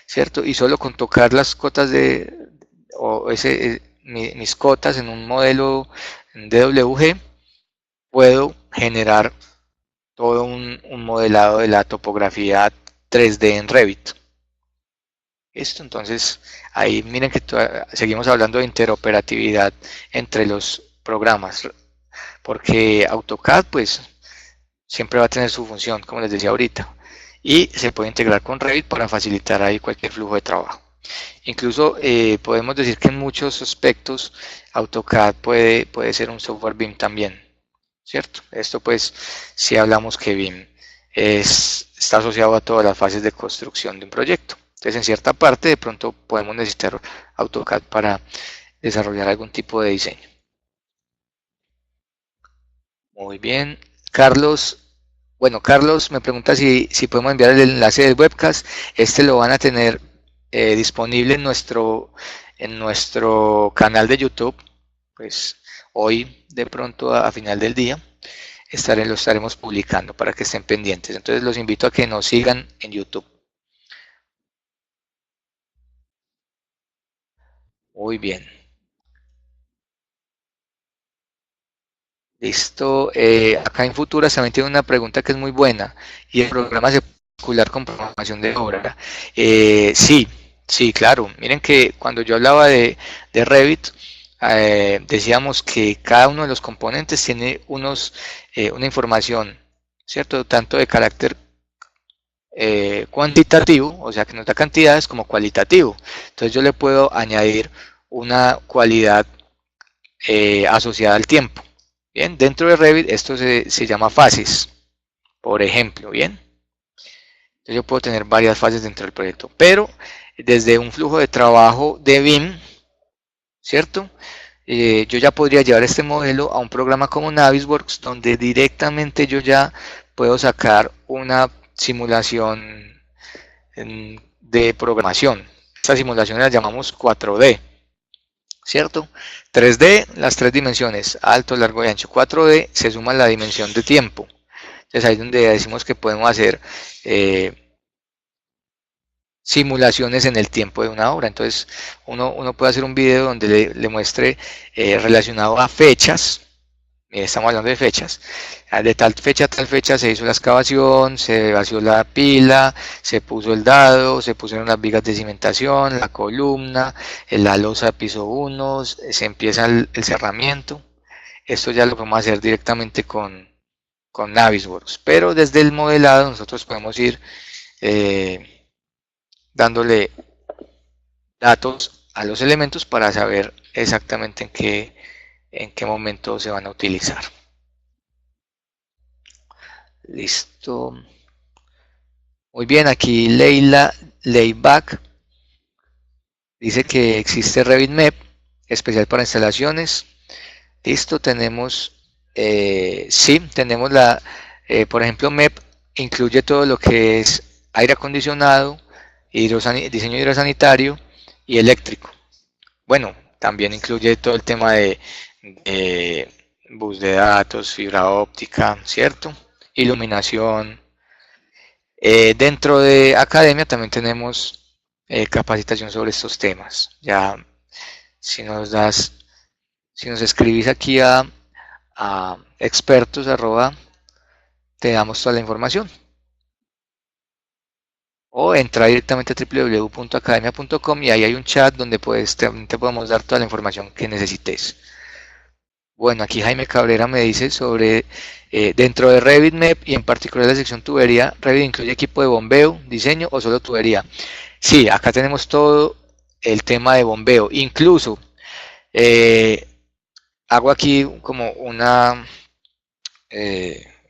¿cierto? Y solo con tocar las cotas o mis cotas en un modelo DWG, puedo generar todo un modelado de la topografía 3D en Revit. Esto, entonces, ahí miren que seguimos hablando de interoperatividad entre los programas, porque AutoCAD, pues, siempre va a tener su función, como les decía ahorita, y se puede integrar con Revit para facilitar ahí cualquier flujo de trabajo. Incluso podemos decir que en muchos aspectos AutoCAD puede ser un software BIM también, ¿cierto? Esto pues si hablamos que BIM está asociado a todas las fases de construcción de un proyecto. Entonces en cierta parte de pronto podemos necesitar AutoCAD para desarrollar algún tipo de diseño. Muy bien. Carlos, bueno, Carlos me pregunta si podemos enviar el enlace del webcast. Este lo van a tener disponible en nuestro canal de YouTube. Pues hoy de pronto a final del día lo estaremos publicando para que estén pendientes. Entonces los invito a que nos sigan en YouTube. Muy bien. Listo. Acá en Futuras también tiene una pregunta que es muy buena. ¿Y el programa secular con programación de obra? Sí, sí, claro. Miren que cuando yo hablaba de Revit, decíamos que cada uno de los componentes tiene una información, ¿cierto? Tanto de carácter cuantitativo, o sea que nos da cantidades, como cualitativo. Entonces yo le puedo añadir una cualidad asociada al tiempo. Bien, dentro de Revit esto se llama fases, por ejemplo, bien. Entonces yo puedo tener varias fases dentro del proyecto, pero desde un flujo de trabajo de BIM, ¿cierto? Yo ya podría llevar este modelo a un programa como Navisworks, donde directamente yo ya puedo sacar una simulación de programación. Esta simulación la llamamos 4D, ¿cierto? 3D, las tres dimensiones, alto, largo y ancho. 4D se suma la dimensión de tiempo. Entonces ahí es donde decimos que podemos hacer simulaciones en el tiempo de una obra. Entonces uno puede hacer un video donde le muestre relacionado a fechas. Estamos hablando de fechas. De tal fecha a tal fecha se hizo la excavación, se vació la pila, se puso el dado, se pusieron las vigas de cimentación, la columna, la losa piso 1, se empieza el cerramiento. Esto ya lo podemos hacer directamente con Navisworks, pero desde el modelado nosotros podemos ir dándole datos a los elementos para saber exactamente en qué momento se van a utilizar. Listo. Muy bien, aquí Leila Layback dice que existe RevitMap. especial para instalaciones. Listo, tenemos, sí, tenemos por ejemplo, MEP incluye todo lo que es aire acondicionado, diseño hidrosanitario y eléctrico. Bueno, también incluye todo el tema de bus de datos, fibra óptica, ¿cierto? Iluminación. Dentro de academia también tenemos capacitación sobre estos temas. Ya, si nos das, si nos escribís aquí a expertos, te damos toda la información. O entra directamente a www.academia.com y ahí hay un chat donde te podemos dar toda la información que necesites. Bueno, aquí Jaime Cabrera me dice sobre dentro de Revit MEP y en particular la sección tubería, Revit incluye equipo de bombeo, diseño o solo tubería. Sí, acá tenemos todo el tema de bombeo. Incluso eh, hago aquí como una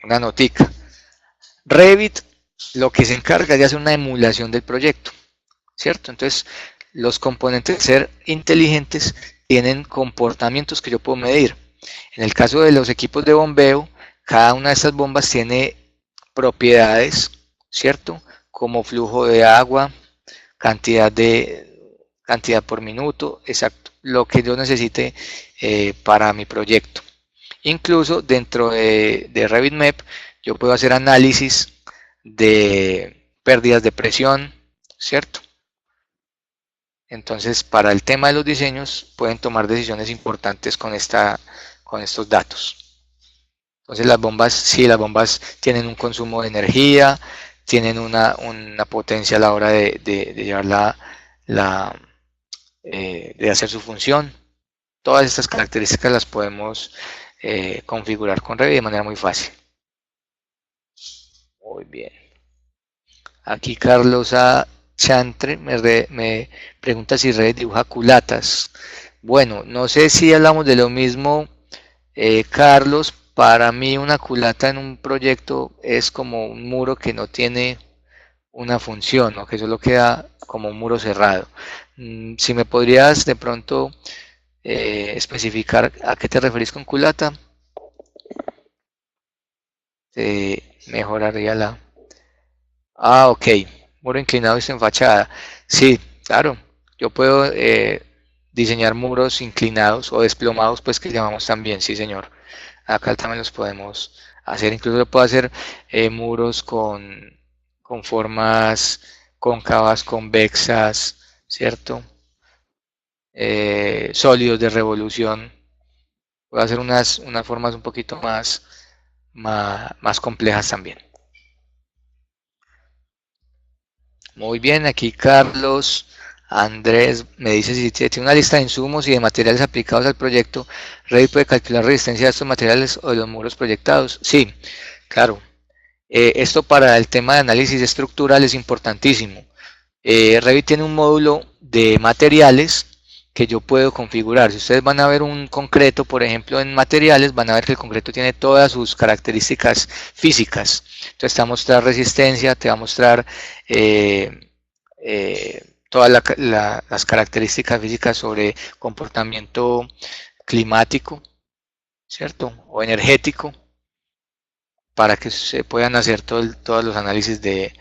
notica. Revit lo que se encarga es de hacer una emulación del proyecto, ¿cierto? Entonces, los componentes de ser inteligentes tienen comportamientos que yo puedo medir. En el caso de los equipos de bombeo, cada una de estas bombas tiene propiedades, ¿cierto? Como flujo de agua, cantidad por minuto, exacto, lo que yo necesite para mi proyecto. Incluso dentro de Revit Map yo puedo hacer análisis de pérdidas de presión, ¿cierto? Entonces, para el tema de los diseños, pueden tomar decisiones importantes con estos datos. Entonces, las bombas, sí, las bombas tienen un consumo de energía, tienen una potencia a la hora de llevar de hacer su función. Todas estas características las podemos configurar con Revit de manera muy fácil. Muy bien. Aquí Carlos A. Chantre me pregunta si Revit dibuja culatas. Bueno, no sé si hablamos de lo mismo, Carlos. Para mí una culata en un proyecto es como un muro que no tiene una función, o que solo queda como un muro cerrado. Si me podrías de pronto especificar a qué te referís con culata, mejoraría la... Ah, ok. Muro inclinado y sin fachada. Sí, claro. Yo puedo diseñar muros inclinados o desplomados, pues que llamamos también, sí, señor. Acá también los podemos hacer. Incluso lo puedo hacer muros con formas cóncavas, convexas, ¿cierto? Sólidos de revolución. Puedo hacer unas formas un poquito más complejas también. Muy bien, aquí Carlos Andrés me dice si tiene una lista de insumos y de materiales aplicados al proyecto, Revit puede calcular resistencia de estos materiales o de los muros proyectados. Sí, claro. Esto para el tema de análisis estructural es importantísimo. Revit tiene un módulo de materiales que yo puedo configurar. Si ustedes van a ver un concreto, por ejemplo, en materiales, van a ver que el concreto tiene todas sus características físicas. Entonces te va a mostrar resistencia, te va a mostrar todas las características físicas sobre comportamiento climático, ¿cierto? O energético, para que se puedan hacer todos los análisis de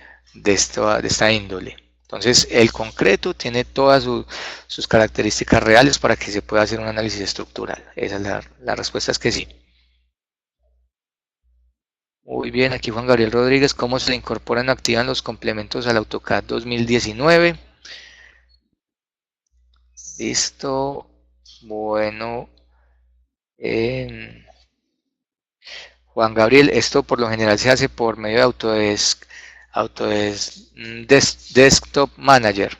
esta índole. Entonces, el concreto tiene todas sus características reales para que se pueda hacer un análisis estructural. Esa es la respuesta, es que sí. Muy bien, aquí Juan Gabriel Rodríguez, ¿cómo se incorporan o activan los complementos al AutoCAD 2019? Listo. Bueno, eh, Juan Gabriel, esto por lo general se hace por medio de Desktop Manager,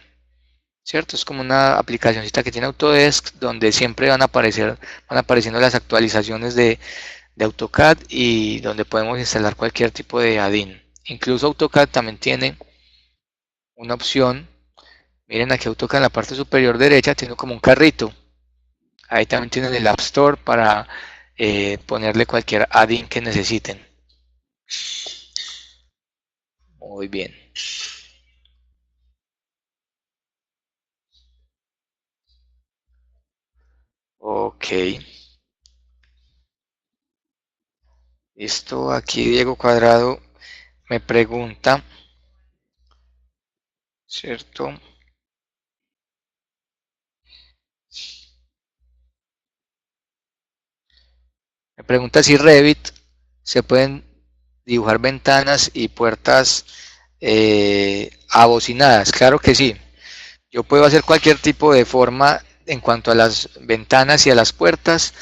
¿cierto? Es como una aplicacióncita que tiene Autodesk donde siempre van apareciendo las actualizaciones de AutoCAD y donde podemos instalar cualquier tipo de add-in. Incluso AutoCAD también tiene una opción. Miren aquí AutoCAD en la parte superior derecha tiene como un carrito. Ahí también tienen el App Store para ponerle cualquier add-in que necesiten. Muy bien. Esto aquí Diego Cuadrado me pregunta, ¿cierto? Me pregunta si Revit se pueden dibujar ventanas y puertas abocinadas. Claro que sí. Yo puedo hacer cualquier tipo de forma en cuanto a las ventanas y a las puertas,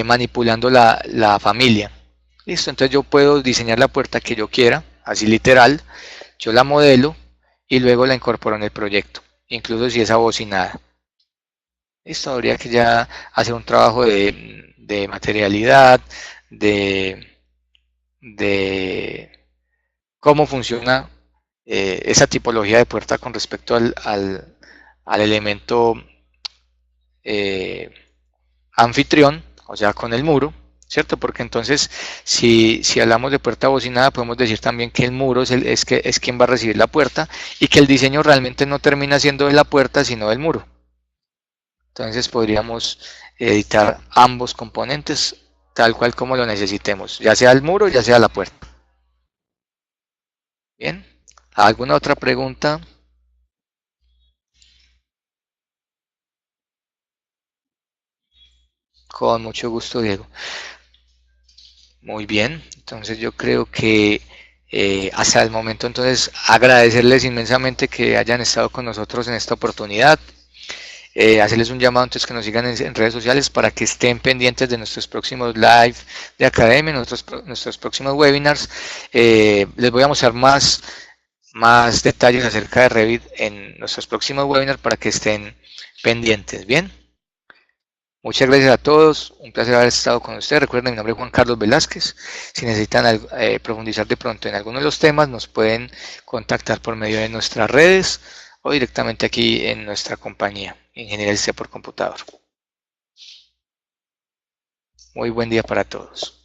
manipulando la familia. Listo, entonces yo puedo diseñar la puerta que yo quiera, así literal, yo la modelo y luego la incorporo en el proyecto, incluso si es abocinada. Listo, habría que ya hacer un trabajo de materialidad, de, de cómo funciona esa tipología de puerta con respecto al elemento eh, anfitrión, o sea, con el muro, ¿cierto? Porque entonces, si hablamos de puerta bocinada, podemos decir también que el muro es quien va a recibir la puerta y que el diseño realmente no termina siendo de la puerta, sino del muro. Entonces podríamos editar ambos componentes tal cual como lo necesitemos, ya sea el muro, ya sea la puerta. Bien, ¿alguna otra pregunta? Con mucho gusto, Diego. Muy bien, entonces yo creo que hasta el momento entonces agradecerles inmensamente que hayan estado con nosotros en esta oportunidad, hacerles un llamado entonces que nos sigan en redes sociales para que estén pendientes de nuestros próximos live de academia, nuestros próximos webinars. Les voy a mostrar más detalles acerca de Revit en nuestros próximos webinars para que estén pendientes. Bien. Muchas gracias a todos, un placer haber estado con ustedes. Recuerden, mi nombre es Juan Carlos Velázquez. Si necesitan profundizar de pronto en alguno de los temas, nos pueden contactar por medio de nuestras redes o directamente aquí en nuestra compañía, Ingeniería C por Computador. Muy buen día para todos.